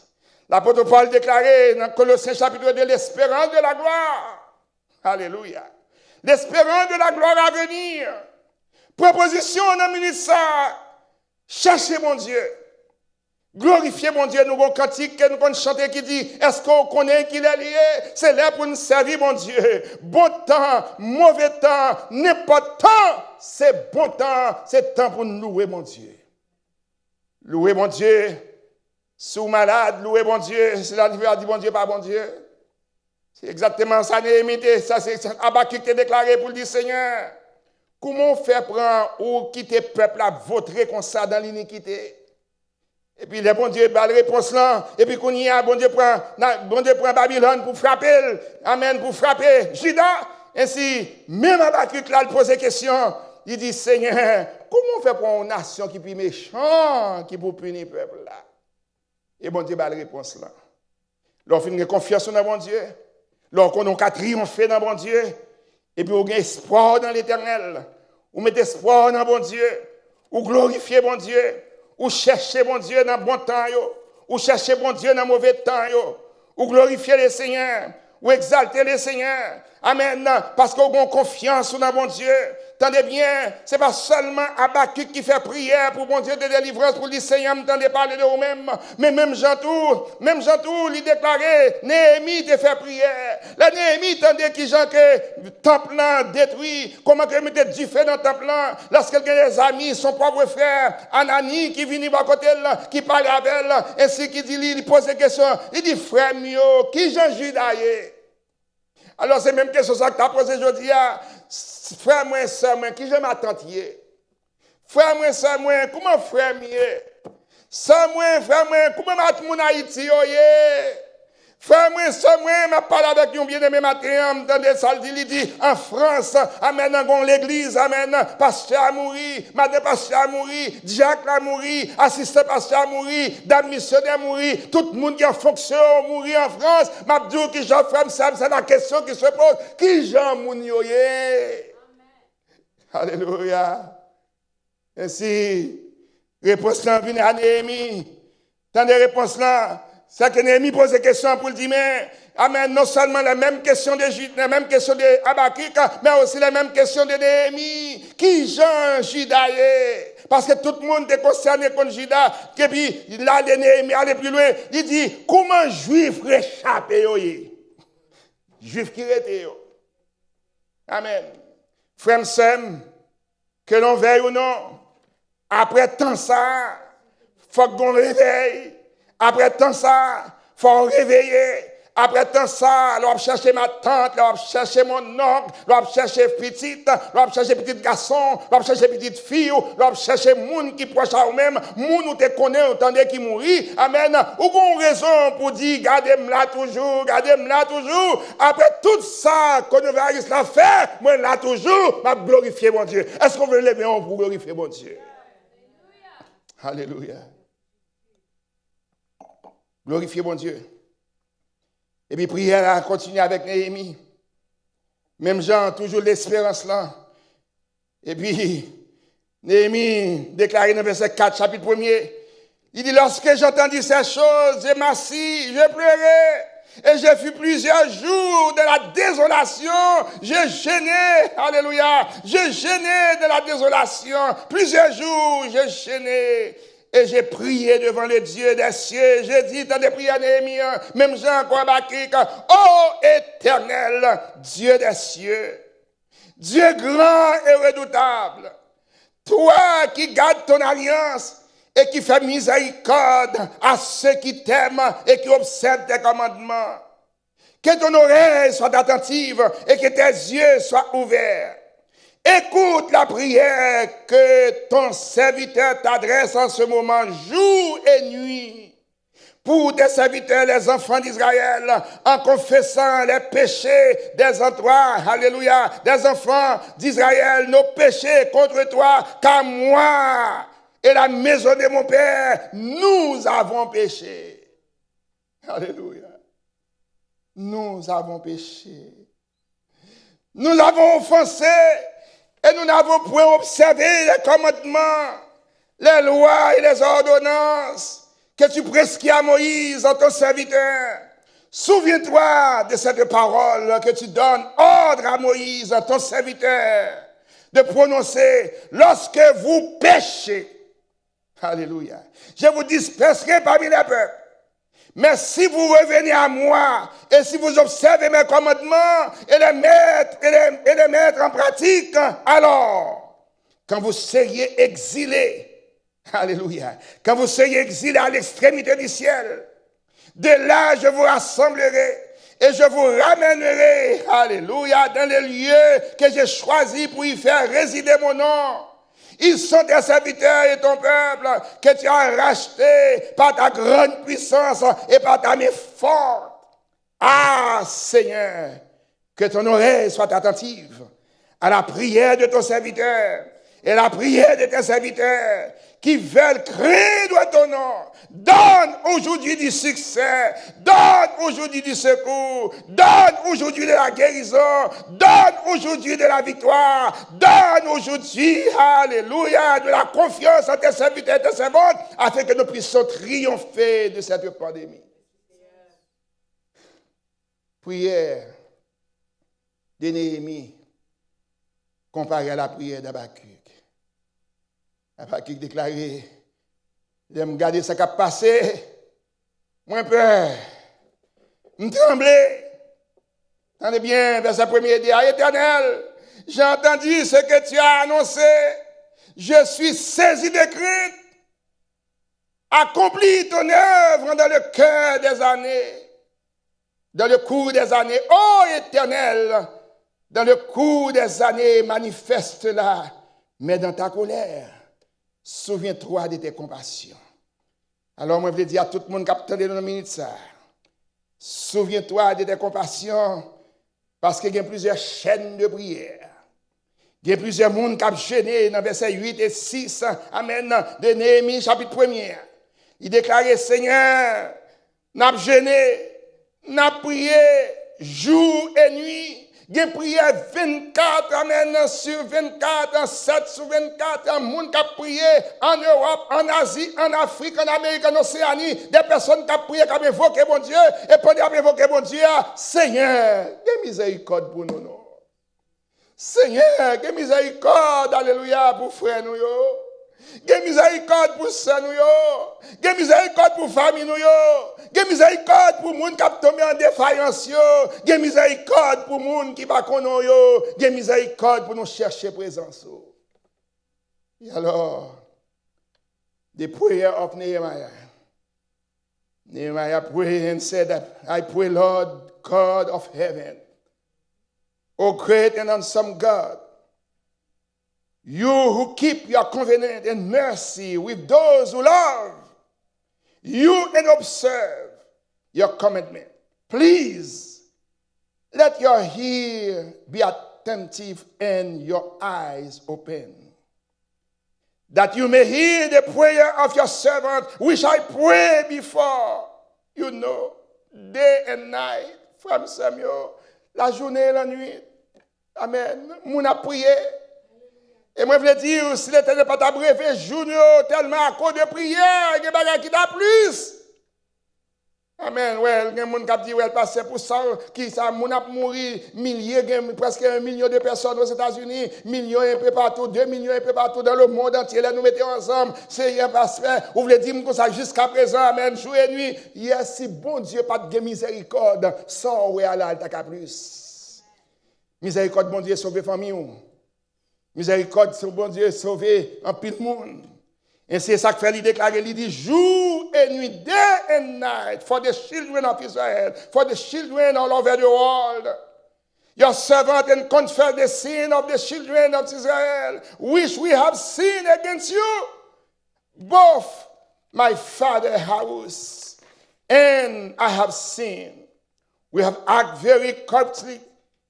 l'apôtre Paul déclarait dans Colossiens chapitre 2, l'espérance de la gloire. Alléluia. L'espérance de la gloire à venir. Proposition dans le ministère, cherchez mon Dieu. Glorifiez mon Dieu, nous avons un cantique que nous avons chanté qui dit, est-ce qu'on connaît qu'il est lié? C'est là pour nous servir mon Dieu. Bon temps, mauvais temps, n'importe temps, c'est bon temps, c'est temps pour nous louer mon Dieu. Louer mon Dieu, sous malade, louer mon Dieu, c'est là qu'il a dit bon Dieu, pas bon Dieu. C'est exactement ça, Néhémie, ça c'est Habakkuk qui a déclaré pour le dire, Seigneur, comment faire prendre ou quitter le peuple à voter comme ça dans l'iniquité? Et puis, le bon Dieu, la réponse là, et puis, qu'on y a, bon Dieu prend Babylone pour frapper, amen, pour frapper Juda. Ainsi, même Habakkuk là, il pose des questions. Il dit, Seigneur, comment on fait pour une nation qui est méchante, qui pour punir le peuple là? Et bon Dieu, la réponse là. Lorsqu'on a confiance dans bon Dieu, lorsqu'on a triomphé dans bon Dieu, et puis on a espoir dans l'éternel, on met espoir dans bon Dieu, on glorifie bon Dieu, ou chercher bon Dieu dans bon temps, ou chercher bon Dieu dans mauvais temps, ou glorifier le Seigneur, ou exalter le Seigneur. Amen. Parce qu'on a confiance dans bon Dieu. Tendez bien, ce n'est pas seulement Habakkuk qui fait prière pour bon Dieu de délivrance, pour dire Seigneur, m'entendez parler de vous-même. Mais même Jean Tour, il déclarait, Néhémie te fait prière. La Néhémie tendait qui Jean que le temple détruit, comment que mettait du feu dans le temple lorsque quelqu'un des amis, son propre frère, Anani, qui vient à côté, qui parle avec elle, ainsi qu'il dit, il pose des questions, il dit, frère mio, qui Jean Judaïe? Alors c'est même question ça que tu as posé aujourd'hui. Frère moi, soeur moi, qui je m'attendais? Frère moi, soeur moi, comment frère moi? Soeur moi, frère moi, comment m'attends mon Haïti? Frère, moi, m'a parlé avec un bien-aimé matin, m'entendez ça, il dit, en France, amen, dans l'église, amen, pasteur a mouru, madame pasteur a mouru, diacre a mouru, assistant pasteur a mouru, dame missionnaire a mouru, tout le monde qui est en fonction a mouru en France, m'a dit que Jean frère, c'est la question qui se pose, qui Jean moun yo yé? Alléluia. Ainsi, réponse là vient à Néhémie. Dans les réponses là, c'est que Néhémie pose des questions pour le dire, mais amen, non seulement la même question de la même question de Habakkuk, mais aussi la même question de Néhémie. Qui Jean Juda est? Parce que tout le monde est concerné contre Juda. Et puis là, Néhémie allait plus loin. Il dit, comment Juif réchappé yo? Juif qui était. Amen. Frère Sem, que l'on veille ou non, après tant ça, faut qu'on réveille. Après tant ça, faut réveiller. Après tant ça, on va chercher ma tante, on va chercher mon oncle, on va chercher petite, on va chercher petit garçon, on va chercher petite fille, on va chercher moun qui proche à vous-même, moun ou te connaît, entendez qui mourit. Amen. Ou bon raison pour dire, gardez-moi là toujours, gardez-moi là toujours. Après tout ça, qu'on va la faire, moi là toujours, m'a glorifier mon Dieu. Est-ce qu'on veut lever pour glorifier mon Dieu? Alléluia. Glorifier mon Dieu. Et puis prière a continué avec Néhémie. Même Jean, toujours l'espérance là. Et puis, Néhémie déclaré dans verset 4, chapitre 1er. Il dit, lorsque j'entendis ces choses, j'ai m'assis, je pleurais. Et j'ai fui plusieurs jours de la désolation. J'ai gêné, alléluia. J'ai gêné de la désolation. Plusieurs jours, j'ai gêné. Et j'ai prié devant le Dieu des cieux. J'ai dit dans des prières Néhémie, même Jean Habakkuk, ô éternel Dieu des cieux, Dieu grand et redoutable, toi qui gardes ton alliance et qui fais miséricorde à ceux qui t'aiment et qui observent tes commandements, que ton oreille soit attentive et que tes yeux soient ouverts. Écoute la prière que ton serviteur t'adresse en ce moment, jour et nuit, pour tes serviteurs, les enfants d'Israël, en confessant les péchés des entourages, alléluia, des enfants d'Israël, nos péchés contre toi, car moi et la maison de mon Père, nous avons péché. Alléluia. Nous avons péché. Nous avons offensé. Et nous n'avons point observé les commandements, les lois et les ordonnances que tu prescris à Moïse, en ton serviteur. Souviens-toi de cette parole que tu donnes ordre à Moïse, ton serviteur, de prononcer lorsque vous péchez. Alléluia. Je vous disperserai parmi les peuples. Mais si vous revenez à moi, et si vous observez mes commandements, et les mettre en pratique, alors, quand vous seriez exilés, alléluia, quand vous seriez exilés à l'extrémité du ciel, de là je vous rassemblerai, et je vous ramènerai, alléluia, dans les lieux que j'ai choisis pour y faire résider mon nom. Ils sont tes serviteurs et ton peuple que tu as racheté par ta grande puissance et par ta main forte. Ah, Seigneur, que ton oreille soit attentive à la prière de ton serviteur et à la prière de tes serviteurs qui veulent craindre ton nom. Donne aujourd'hui du succès, donne aujourd'hui du secours, donne aujourd'hui de la guérison, donne aujourd'hui de la victoire, donne aujourd'hui, alléluia, de la confiance en tes serviteurs et tes servantes, afin que nous puissions triompher de cette pandémie. Prière de Néhémie comparée à la prière d'Habakkuk. Habakkuk déclaré, j'aime garder ce qui a passé, moins peur, me trembler. Attendez bien, verset 1er dit, ah, Éternel, j'ai entendu ce que tu as annoncé, je suis saisi de crainte. Accomplis ton œuvre dans le cœur des années, dans le cours des années. Ô Éternel, dans le cours des années, manifeste-la, mais dans ta colère, souviens-toi de tes compassions. Alors, moi, je veux dire à tout le monde qui a attendu dans une minute ça, Souviens-toi de tes compassions, parce qu'il y a plusieurs chaînes de prière. Il y a plusieurs mondes qui ont gêné dans versets 8 et 6, amen, de Néhémie, chapitre 1er. Il déclarait, Seigneur, n'a gêné, n'a prié jour et nuit. Il y a prié 24, amen, sur 24, 7 sur 24, un monde qui a prié en Europe, en Asie, en Afrique, en Amérique, en Océanie, des personnes qui ont prié, qui ont invoqué mon Dieu, et pendant qu'ils ont invoqué mon Dieu, Seigneur, que miséricorde pour nous, non? Seigneur, que miséricorde, alléluia, pour frère nous, yo. Que miséricorde pour sœur nous, yo. Que miséricorde pour famille nous, yo. Que miséricorde pour monde qui a tombé en défaillance, yo. Que miséricorde pour monde qui va connaître, yo. Que miséricorde pour nous chercher présence. Et alors, the prayer of Nehemiah. Nehemiah prayed and said that, I pray, Lord God of heaven, O great and awesome God, you who keep your covenant and mercy with those who love you and observe your commandment. Please let your ear be attentive and your eyes open, that you may hear the prayer of your servant, which I pray before you know, day and night, from Samuel, la journée et la nuit. Amen. Moun a prié. Et moi, je veux dire, si l'Éternel n'est pas ta brève, journée, tellement à cause de prière, il y a des bagages qui t'a plus. Amen. Ouais, il y a des gens qui disent, ouais, parce pour ça, qui ça, moun a mouru, milliers, presque 1 million de personnes aux États-Unis, millions un peu partout, 2 millions un peu partout dans le monde entier, là, nous mettons ensemble, c'est un passeport, vous voulez dire comme ça jusqu'à présent, amen, jour et nuit, yes, si bon Dieu pas de miséricorde, sans ouais, à l'alta qu'à plus. Miséricorde, bon Dieu, sauver famille. Miséricorde, bon Dieu, sauver un pile monde. Et c'est ça que fait, il déclare, il dit, jour et nuit, day and night, for the children of Israel, for the children all over the world. Your servant and confess the sin of the children of Israel, which we have sinned against you, both my father's house and I have sinned. We have acted very corruptly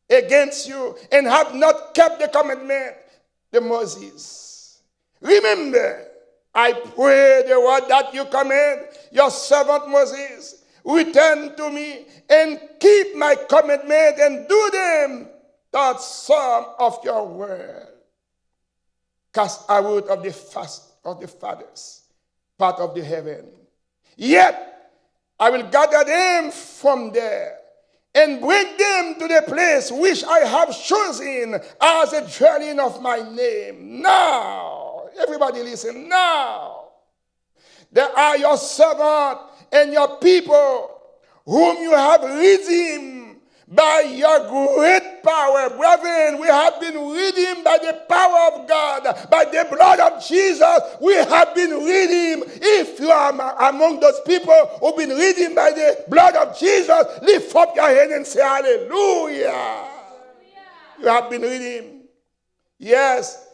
against you and have not kept the commandment of Moses. Remember, I pray the word that you command your servant Moses, return to me and keep my commandment and do them, that some of your word cast out of the fast of the fathers, part of the heaven. Yet I will gather them from there and bring them to the place which I have chosen as a dwelling of my name. Now, everybody listen, now, there are your servant and your people whom you have redeemed by your great power. Brethren, we have been redeemed by the power of God, by the blood of Jesus. We have been redeemed. If you are among those people who have been redeemed by the blood of Jesus, lift up your hand and say hallelujah. You have been redeemed. Yes,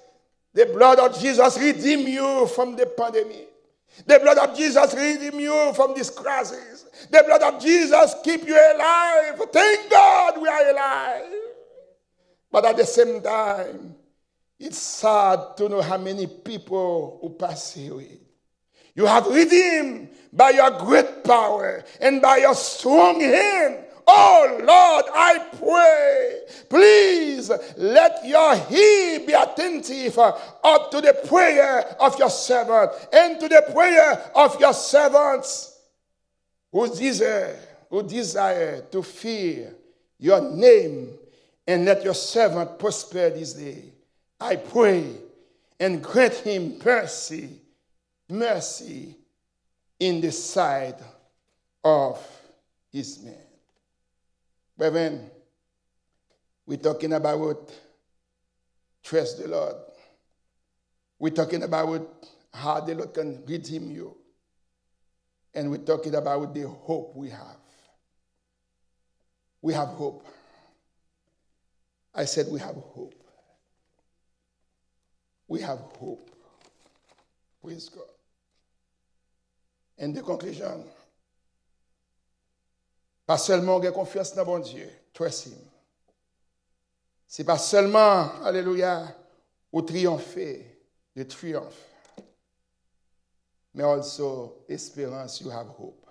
the blood of Jesus redeemed you from the pandemic. The blood of Jesus redeemed you from this crisis. The blood of Jesus keep you alive. Thank God we are alive. But at the same time, it's sad to know how many people who pass away. You have redeemed by your great power and by your strong hand. Oh Lord, I pray, please let your ear be attentive up to the prayer of your servant and to the prayer of your servants who desire to fear your name, and let your servant prosper this day. I pray and grant him mercy in the sight of his man. Brethren, we're talking about trust the Lord. We're talking about how the Lord can redeem you. And we're talking about the hope we have. We have hope. I said we have hope. We have hope. Praise God. And the conclusion, Pas seulement on a confiance dans bon Dieu, trust him. C'est pas seulement, alléluia, ou triompher, le triomphe. Mais also, espérance, you have hope.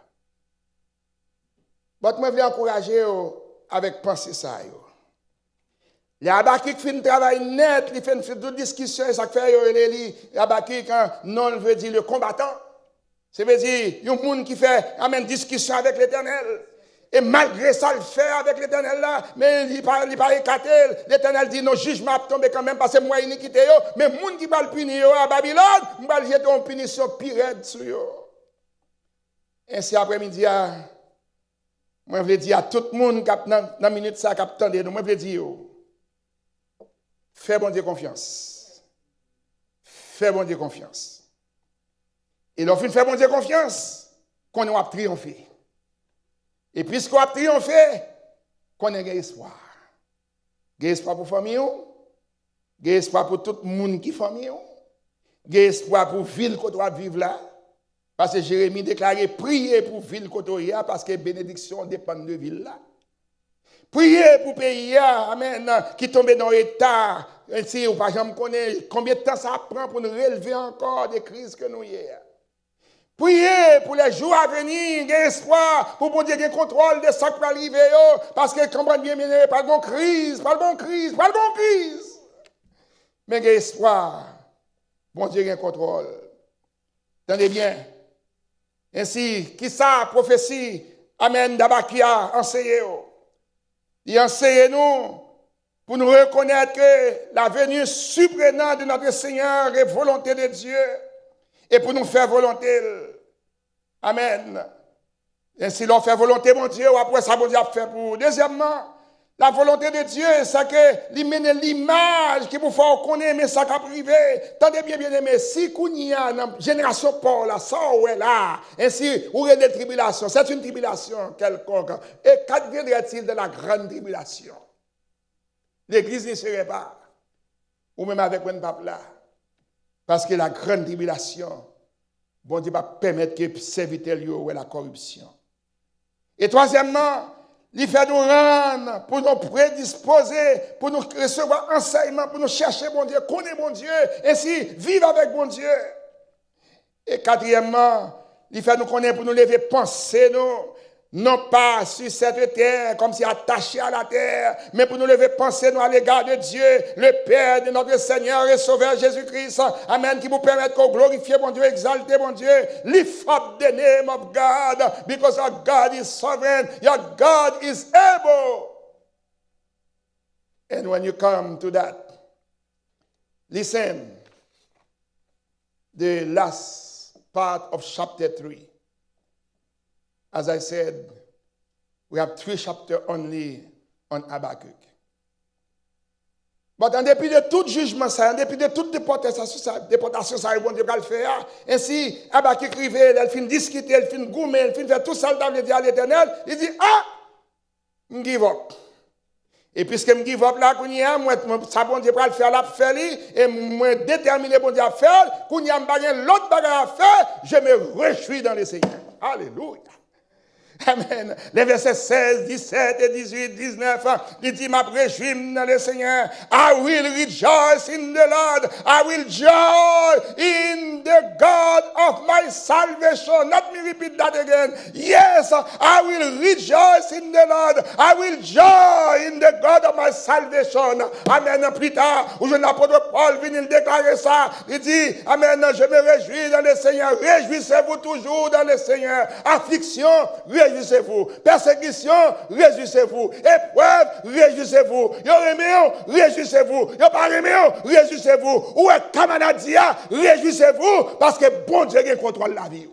But moi, je veux encourager avec penser ça. Les Habakkuk fait un travail net, il fait une discussion, et ça fait, les Habakkuk, non veut dire le combattant. Ça veut dire, il y a un monde qui fait, amène discussion avec l'Éternel. Et malgré ça, il fait avec l'Éternel là, mais il pas écarté. L'Éternel dit, non, jugement a tombé quand même, parce que moi, iniquité, mais le monde qui va le punir à Babylone, il va jeter une punition pire sur eux. Ainsi, après-midi, moi, je veux dire à tout le monde qui dans la minute ça, qui attendait, moi, je veux dire, fais bon Dieu confiance. Fais bon Dieu confiance. Et lorsqu'on fait bon Dieu confiance, qu'on a triomphé. Et puisqu'on a triomphé, qu'on a espoir. Espoir pour la famille, espoir pour tout le monde qui est famille, espoir pour la ville qu'on doit vivre là. Parce que Jérémie déclarait prier pour la ville qu'on doit parce que bénédiction dépend de la ville là. Priez pour le pays, amen, qui tombe dans l'état. Si vous par exemple connaissez combien de temps ça prend pour nous relever encore des crises que nous avons. Priez pour les jours à venir, il y a espoir, pour bon Dieu ait contrôle de ça qui va arriver, parce que, comprenez bien, pas de bonne crise, pas de bonne crise, pas de bonne crise. Mais il y a espoir, bon Dieu ait contrôle. Tenez bien. Ainsi, qui ça, prophétie, amen, d'Abakia, enseignez. Il enseigne nous pour nous reconnaître que la venue surprenante de notre Seigneur est volonté de Dieu. Et pour nous faire volonté. Amen. Ainsi, l'on fait volonté, mon Dieu, après ça, mon Dieu a fait pour. Deuxièmement, la volonté de Dieu, c'est que l'image qui vous fait connaître, mais ça qui privé. Tendez bien, bien aimé, si qu'on y a dans génération Paul, là, ça ou est là, ainsi, ou il y a des tribulations, c'est une tribulation quelconque. Et qu'adviendrait-il de la grande tribulation? L'église n'y serait pas. Ou même avec un pape là. Parce que la grande tribulation, bon Dieu va permettre que le serviteur lui ait la corruption. Et troisièmement, il fait nous rendre pour nous prédisposer, pour nous recevoir enseignement, pour nous chercher bon Dieu, connaître bon Dieu, ainsi vivre avec bon Dieu. Et quatrièmement, il fait nous connaître pour nous lever penser nous. Non pas sur cette terre, comme si attaché à la terre, mais pour nous lever penser nous à l'égard de Dieu, le Père de notre Seigneur et Sauveur Jésus-Christ. Amen. Qui vous permette qu'on glorifie mon Dieu, exalter mon Dieu. Lift up the name of God, because our God is sovereign. Your God is able. And when you come to that, listen, the last part of chapter 3. As I said, we have 3 chapters only on Habakkuk. Mais en dépit de tout jugement, en dépit de toute déportation, ça, bon Dieu va le faire. Ainsi, Habakkuk rivé, elle finit discuter, elle finit goumer, elle finit faire tout ça, il dit à l'Éternel, il dit, je give up. Et puisque je give up là, moi, ça bon Dieu va le faire, là, faire, et moi, déterminé bon Dieu à faire, quand il y a l'autre bagarre à faire, je me réjouis dans le Seigneur. Alléluia. Amen. Les versets 16, 17 et 18, 19, il dit, ma réjouis dans le Seigneur. I will rejoice in the Lord. I will joy in the God of my salvation. Let me repeat that again. Yes, I will rejoice in the Lord. I will joy in the God of my salvation. Amen. Plus tard, où je l'apôtre Paul vient déclarer ça, il dit, amen, je me réjouis dans le Seigneur. Réjouissez-vous toujours dans le Seigneur. Affliction, réjouissez-vous. Persécution, réjouissez-vous. Épreuve, réjouissez-vous. Yo aimé, réjouissez-vous. Yo pas aimé, réjouissez-vous. Ou est Kamanadia, réjouissez-vous parce que bon Dieu contrôle la vie.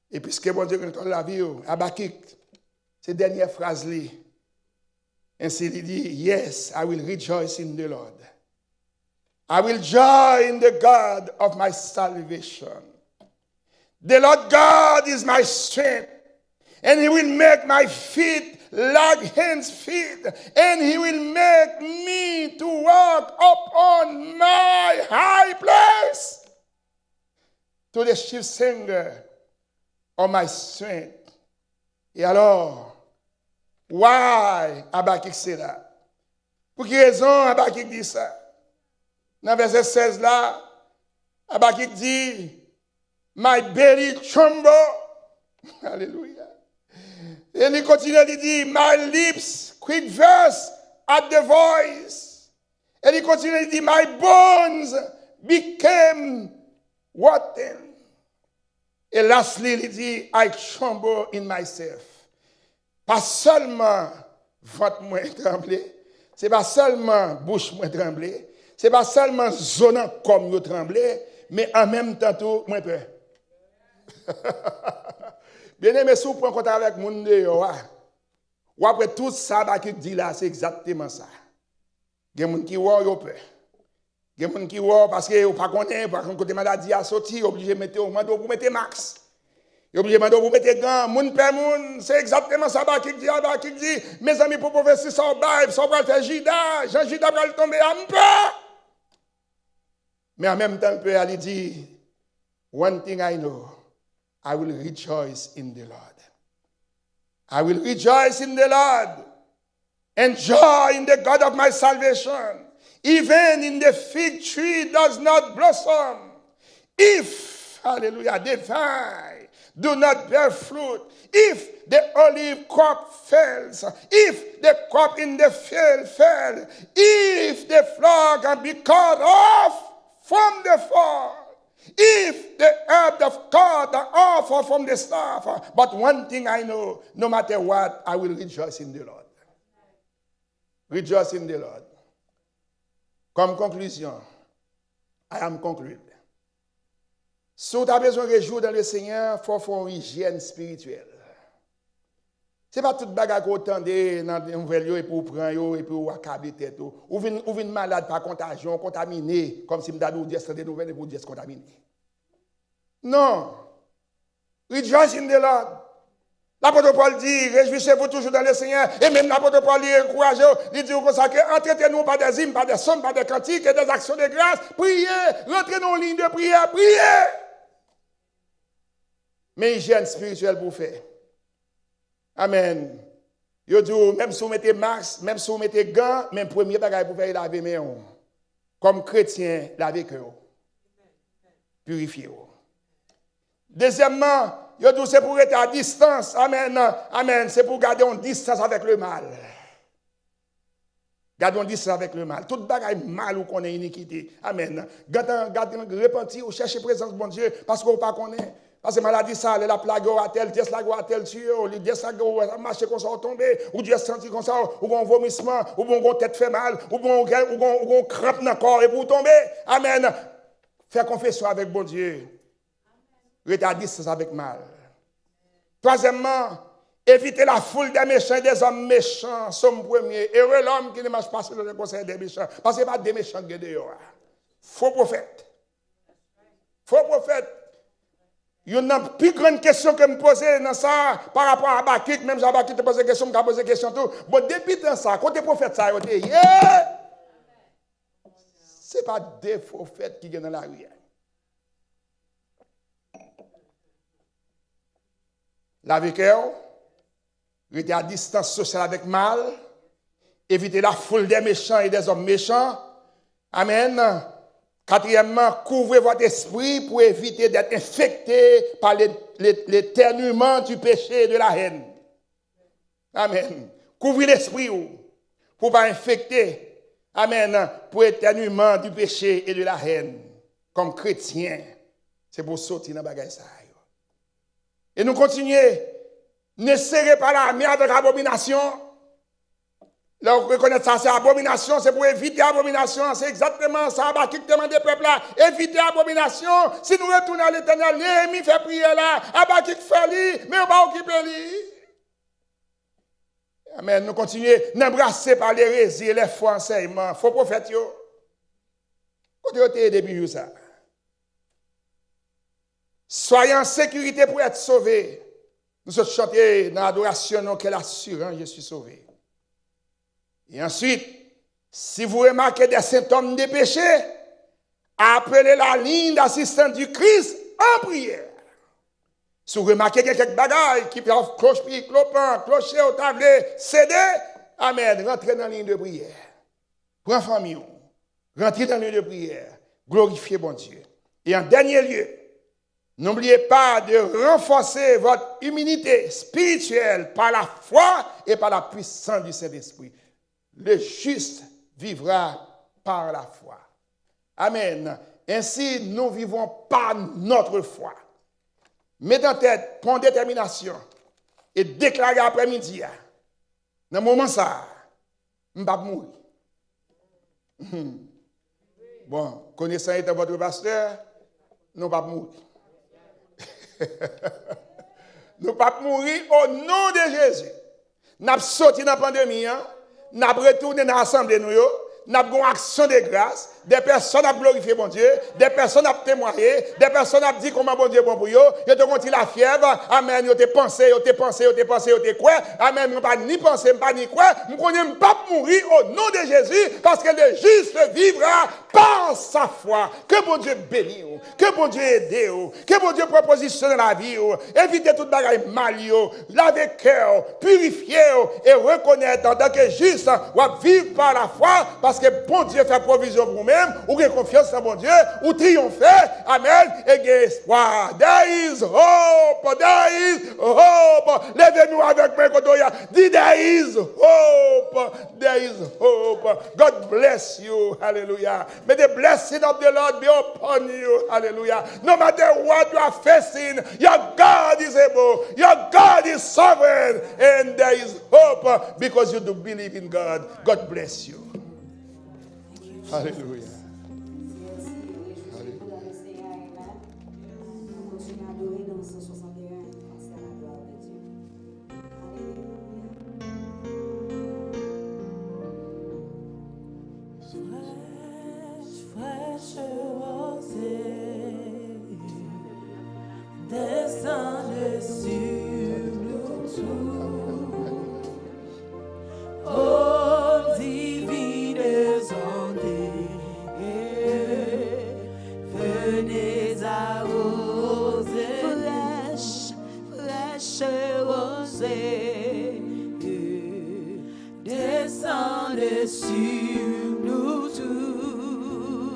Et puisque bon Dieu contrôle la vie, Habakkuk, ces dernières phrases-là, ainsi il dit, yes, I will rejoice in the Lord. I will joy in the God of my salvation. The Lord God is my strength, and He will make my feet like hands' feet, and He will make me to walk upon my high place. To the chief singer of my strength, Et alors, why Habakkuk c'est là? Pour quelle raison Habakkuk dit ça? Dans verset 16 là, Habakkuk dit, my belly tremble. Alléluia. Et il continue, il dit, my lips quiver at the voice. Et il continue, il dit, my bones became rotten. Et lastly, il dit, I tremble in myself. Pas seulement ventre moi tremblé, c'est pas seulement bouche moi tremblé, c'est pas seulement zone comme yo tremblé, mais en même temps tout moi peur. Bien aimé, si vous prenez contact avec moun de yo, ou après tout ça qui dit là, c'est exactement ça. Il y a des gens qui ont peur. Il y a des gens qui ont parce que vous ne connaissez pas, parce que la maladie a sorti, obligé de mettre au manteau pour mettre max. Obligé de mettre pour mettre gants, moun père moun, c'est exactement ça qui dit, mes amis pour prophétie ça bail, ça va faire Jida, Jean Jida va tomber en peur. Mais en même temps, le père lui dit, one thing I know, I will rejoice in the Lord. I will rejoice in the Lord. And joy in the God of my salvation. Even in the fig tree does not blossom. If, hallelujah, the vine do not bear fruit. If the olive crop fails. If the crop in the field fail. If the flock can be cut off from the fall. If the herb of God are off from the staff. But one thing I know, no matter what, I will rejoice in the Lord. Rejoice in the Lord. Comme conclusion, I am concluded. Si tu as besoin de réjouir dans le Seigneur, il faut faire une hygiène spirituelle. Ce n'est pas toute bagarre qu'on entend dans les nouvelles et pour prendre et pour accabler tête. Ou une malade par contagion, contaminé, comme si je disais des nouvelles et pour dire contaminé. Non. Rejoice in the Lord. L'apôtre Paul dit, réjouissez-vous toujours dans le Seigneur. Et même l'apôtre Paul dit, encouragez, il dit comme ça, entretenez-nous par des hymnes, par des sommes, par des cantiques et des actions de grâce. Priez, rentrez dans une ligne de prière, priez. Mais hygiène spirituelle pour faire. Amen. Yo dit, même si vous mettez masque, même si vous mettez gants, même premier bagage pour faire laver mes mains. Comme chrétien, laver cœur. Purifier. Deuxièmement, yo dit c'est pour être à distance. Amen. Amen. C'est pour garder une distance avec le mal. Gardons une distance avec le mal. Tout bagaille mal ou qu'on ait iniquité. Amen. Gardez repentir ou chercher présence de bon Dieu parce qu'on pas connaît. Parce que maladie ça, la plague à tel, Dieu la tel tuer, Dieu ça marcher comme ça tomber, ou Dieu sentir comme ça, ou un vomissement, ou une tête fait mal, ou un crampe dans le corps et pour tomber. Amen. Faire confession avec bon Dieu. Rester à distance avec mal. Troisièmement, éviter la foule des méchants et des hommes méchants. Somme premier. Heureux l'homme qui ne marche pas dans le conseil des méchants. Parce que ce n'est pas des méchants qui sont dehors. Faux prophète. Faux prophète. Il y a une plus grande question que me poser dans ça par rapport à Habakkuk. Même si Habakkuk te pose des questions, je me pose des questions tout. Bon, depuis dans ça, quand tu es prophète, ça, ce n'est pas des prophètes qui sont dans la rue. Laver cœur, rester à distance sociale avec mal, éviter la foule des méchants et des hommes méchants. Amen. Quatrièmement, couvrez votre esprit pour éviter d'être infecté par l'éternuement du péché et de la haine. Amen. Couvrez l'esprit pour ne pas infecter. Amen. Pour l'éternuement du péché et de la haine. Comme chrétien, c'est pour sortir dans le bagage ça. Et nous continuons. Ne serrez pas la main avec abomination. Là, on reconnaît ça, c'est abomination, c'est pour éviter abomination. C'est exactement ça, Habakkuk demande au peuple là. Éviter abomination. Si nous retournons à l'Éternel, Néhémie fait prier là. Habakkuk fait lui, mais on va occuper lui. Amen. Nous continuons. N'embrasser par l'hérésie et les faux enseignements. Faux prophètes, yo. Côté vous êtes depuis ça. Soyez en sécurité pour être sauvés. Nous sommes chantés dans l'adoration, quelle assurance je suis sauvé. Et ensuite, si vous remarquez des symptômes de péché, appelez la ligne d'assistance du Christ en prière. Si vous remarquez quelques bagailles qui peuvent cloche-pied, clopin, clocher au tablé, céder, amen, rentrez dans la ligne de prière. Prends famille, rentrez dans la ligne de prière. Glorifiez bon Dieu. Et en dernier lieu, n'oubliez pas de renforcer votre immunité spirituelle par la foi et par la puissance du Saint-Esprit. Le juste vivra par la foi. Amen. Ainsi, nous vivons par notre foi. Mettez en tête, prends détermination et déclarez après-midi. Dans le moment ça, je ne vais pas mourir. Bon, connaissant étant votre pasteur, nous ne vais pas mourir. Nous ne pas mourir au nom de Jésus. Nous avons sorti dans la pandémie, nous avons retourné dans l'assemblée, nous avons une action de grâce, des personnes ont glorifié mon Dieu, des personnes ont témoigné, des personnes ont dit comment bon Dieu est bon pour eux, ils ont continué la fièvre, amen, ils ont pensé, ils ont quoi, amen, ils n'ont pas ni pensé, pas ni quoi, nous ne connaissons pas mourir au nom de Jésus, parce que le juste vivra par sa foi. Que bon Dieu bénisse, que bon Dieu aide, que bon Dieu propositionne la vie, évitez toute bagaille mal, lavez cœur, purifiez et reconnaître en tant que juste, ou vivre par la foi, parce que bon Dieu fait provision pour vous-même, ou avez confiance en bon Dieu, ou triompher, amen, et avez espoir. There is hope, there is hope. Levez-nous avec mes kotoya. Dis there is hope, there is hope. God bless you, hallelujah. May the blessing of the Lord be upon you, hallelujah. No matter what you are facing, your God is able, your God is sovereign, and there is hope because you do believe in God. God bless you. Hallelujah. Descendez sur nous tous, ô divines ondes, venez arroser, fraîche rosée, descendez sur nous tous,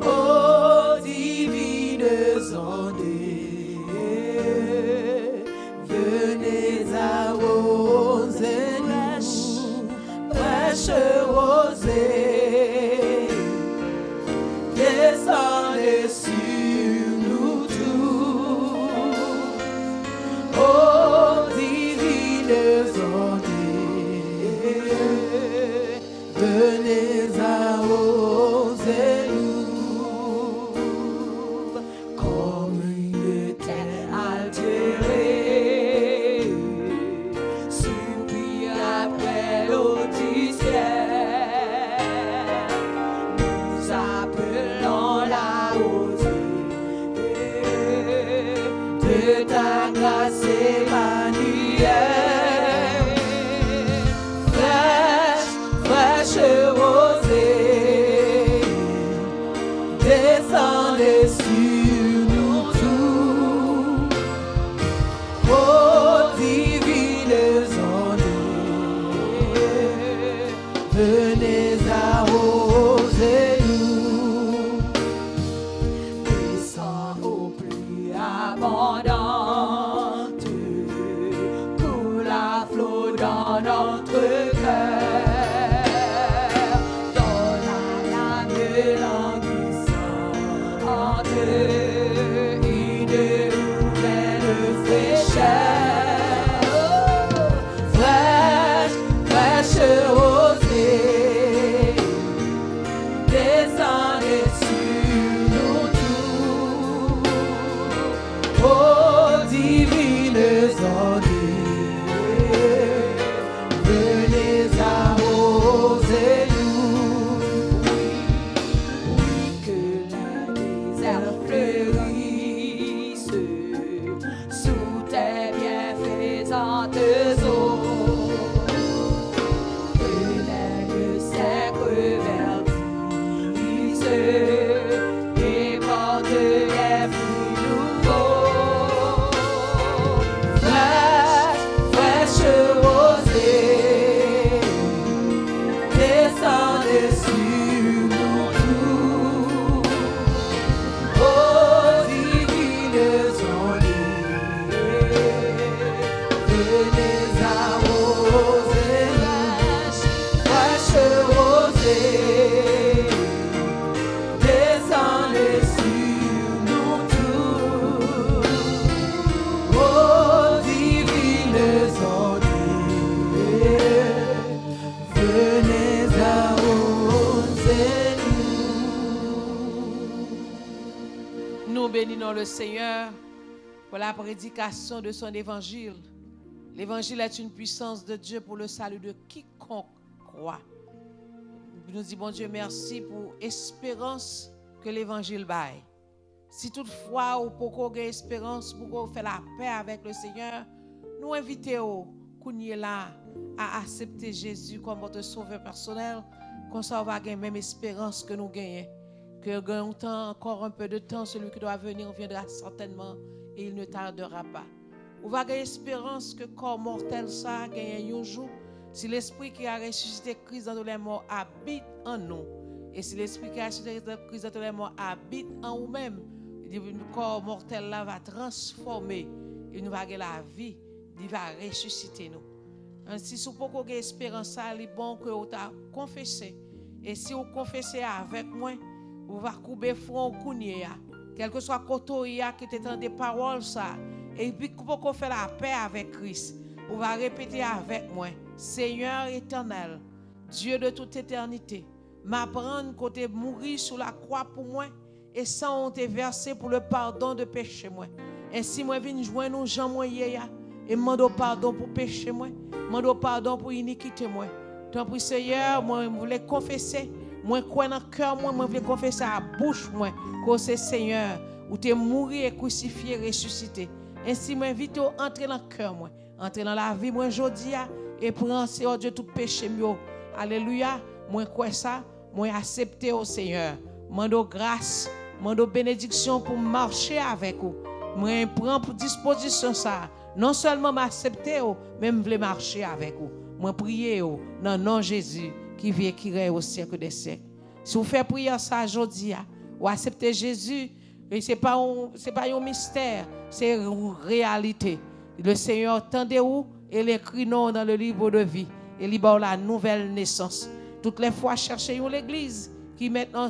ô divines ondes. Venez arroser, fraîche rosée, descendez sur nous tous, ô divines ondes, venez arroser nous, comme une terre altérée. De ta grâce Emmanuel, fraîche rosée, descendez sur nous tous, ô divines ondes, venez arroser nous, descends au plus abondante, coule à flot dans notre cœur, donne à l'âme languissante une nouvelle fraîcheur, fraîche rosée, descendez sur nous tous, ô divines ondes, venez arroser nous, oui, que les déserts fleurissent sous tes bienfaisantes eaux, que l'aigle sec reverdisse et porte les fruits nouveaux. nous bénissons le Seigneur pour la prédication de son évangile. L'évangile est une puissance de Dieu pour le salut de quiconque croit. Nous disons, bon Dieu, merci pour l'espérance que l'évangile baille. Si toutefois, ou pour qu'on ait espérance, pour qu'on fasse la paix avec le Seigneur, nous invitons là à accepter Jésus comme votre sauveur personnel, comme ça on va gagner même espérance que nous gagnons. Que gagnons encore un peu de temps, celui qui doit venir viendra certainement et il ne tardera pas. On va gagner espérance que corps mortel ça gagne un jour. Si l'esprit qui a ressuscité Christ dans les morts habite en nous, et si l'esprit qui a ressuscité Christ dans les morts habite en nous-mêmes, le corps mortel là va transformer et nous va gagner la vie, il va ressusciter nous. Si vous pouvez avoir espérance, ça est bon que vous avez confessé. Et si vous confessez avec moi, vous va couper front au cougné, quel que soit côté qui était dans des paroles ça, et puis vous pouvez faire la paix avec Christ. Vous va répéter avec moi, Seigneur éternel, Dieu de toute éternité, m'apprendre côté mourir sur la croix pour moi et sans honte versé pour le pardon de péché moi. Ainsi moi viens joindre nous Jean moi et demande pardon pour péché moi, demande pardon pour iniquité moi. Tant pis Seigneur, moi voulais confesser, moi crois dans cœur moi voulais confesser à bouche moi que c'est Seigneur ou t'es mort et crucifié ressuscité. Ainsi moi invite à entrer dans cœur moi, entrer dans la vie moi aujourd'hui et prendre Seigneur Dieu tout péché mieux. Alléluia, moi crois ça, moi accepter au Seigneur. Mando grâce, mando bénédiction pour marcher avec vous. Moi prends pour disposition ça. Non seulement m'accepter, mais je veux marcher avec vous. Moi prier dans le nom de Jésus qui vient qui règne au siècle des siècles. Si vous faites prier ça aujourd'hui, ou accepter Jésus, ce n'est pas un mystère, c'est une réalité. Le Seigneur tendez-vous et l'écrit non dans le livre de vie. Et il y la nouvelle naissance. Toutes les fois, cherchez l'église qui maintenant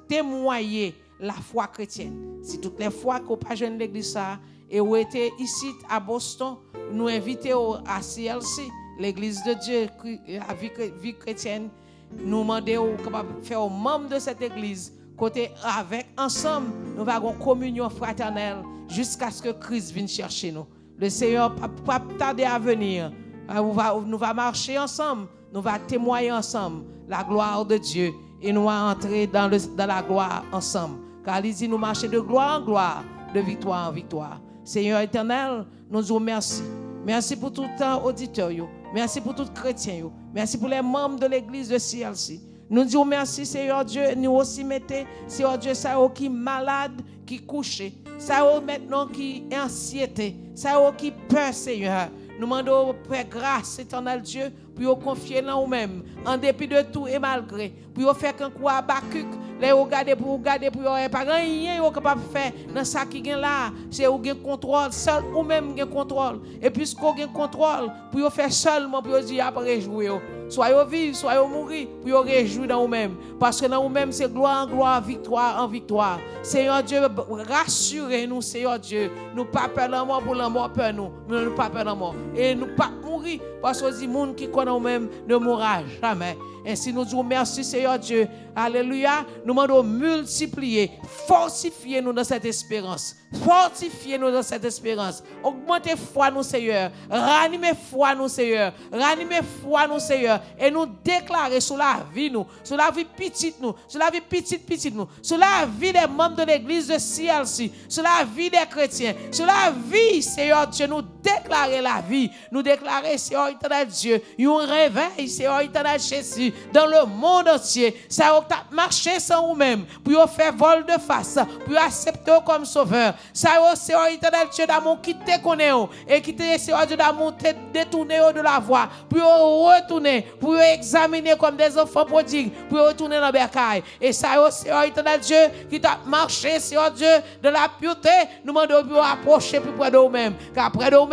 témoigne la foi chrétienne. Si toutes les fois qu'on pas jeune l'église ça et vous êtes ici à Boston, nous invitons à CLC, l'église de Dieu, la vie chrétienne, nous demandons de faire membre de cette église, côté avec ensemble, nous avons communion fraternelle jusqu'à ce que Christ vienne chercher nous. Le Seigneur pas tarder à venir. Nous allons marcher ensemble, nous allons témoigner ensemble la gloire de Dieu et nous allons entrer dans la gloire ensemble. Car il dit nous marcher de gloire en gloire, de victoire en victoire. Seigneur éternel, nous disons merci. Merci pour tout le temps auditeur. Merci pour tout chrétien. Merci pour les membres de l'église de CLC. Nous disons merci Seigneur Dieu. Nous aussi mettez Seigneur Dieu ça qui est malade, qui est couché. Ça maintenant qui est anxiété. Ça qui peur Seigneur. Nous demandons Père grâce éternel Dieu pour confier en nous-mêmes en dépit de tout et malgré pour faire qu'un coup à Habakkuk les regarder pour pas rien vous capable faire dans ça qui gagne là c'est ou gain contrôle seul ou même gain contrôle et puisqu'on gain contrôle pour faire seulement pour dire après réjouir soyez vivre soyez mourir pour réjouir dans vous-même parce que dans vous-même c'est gloire en gloire victoire en victoire. Seigneur Dieu rassurez-nous Seigneur Dieu nous pas peur la mort pour la mort peur nous pas peur la mort et nous pas mourir parce que les gens qui connaissent nous-mêmes ne mourra jamais. Ainsi nous disons merci Seigneur Dieu. Alléluia. Nous demandons multiplier, fortifiez-nous dans cette espérance. Fortifiez-nous dans cette espérance. Augmentez foi nous Seigneur. Ranimez foi nous Seigneur. Ranimez foi nous Seigneur. Et nous déclarer sur la vie nous, sur la vie petite nous, sur la vie petite nous, sur la vie des membres de l'église de CLC, sur la vie des chrétiens, sur la vie Seigneur Dieu. Nous déclarer la vie. Nous déclarer Seigneur éternel Dieu. Un réveil Seigneur éternel Jésus dans le monde entier. Ça a marché sans vous-même pour faire vol de face, pour accepter comme sauveur. Ça a Seigneur éternel Dieu d'amour qui te connaît et qui te Seigneur Dieu d'amour te détourner de la voie, pour retourner, pour examiner comme des enfants prodigues, pour retourner dans bercail. Et ça a Seigneur éternel Dieu qui t'a marché Seigneur Dieu de la pureté. Nous demandons pour approcher plus près de vous-même, car près de vous-même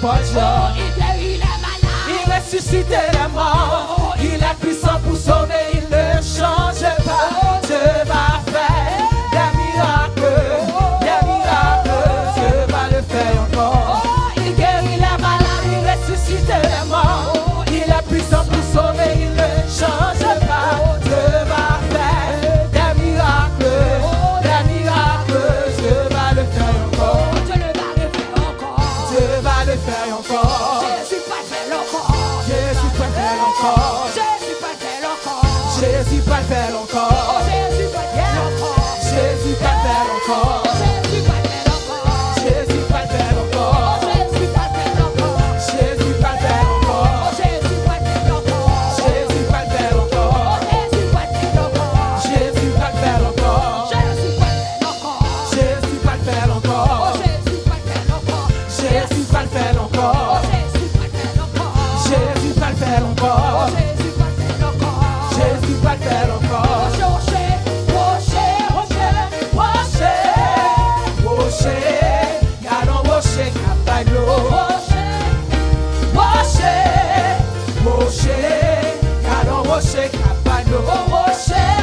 poids. Il guérit les malades. Il ressuscite les morts. Il est puissant pour sauver. Il ne change pas. Dieu va faire des miracles. Des miracles. Dieu va le faire encore. Il guérit les malades. Il ressuscite les morts. Il est puissant pour sauver. Il ne change pas. Dieu va faire des miracles. Des miracles. Dieu va le faire encore. Dieu va le faire encore. Jésus va le faire encore. Jésus va le faire encore. Jésus va le faire encore. Jésus va le faire encore. Jésus va le faire encore. Jésus va le faire encore. Jésus va le faire encore. Jésus va le faire encore. Jésus va le faire encore. Jésus va le faire encore. Jésus va le faire encore. Jésus va le faire encore. Jésus va le faire encore. Jésus va le faire encore. Jésus va le faire encore. Jésus va le faire encore. Rocher, gardons rocher, caballo. Rocher, gardons rocher, caballo. Rocher.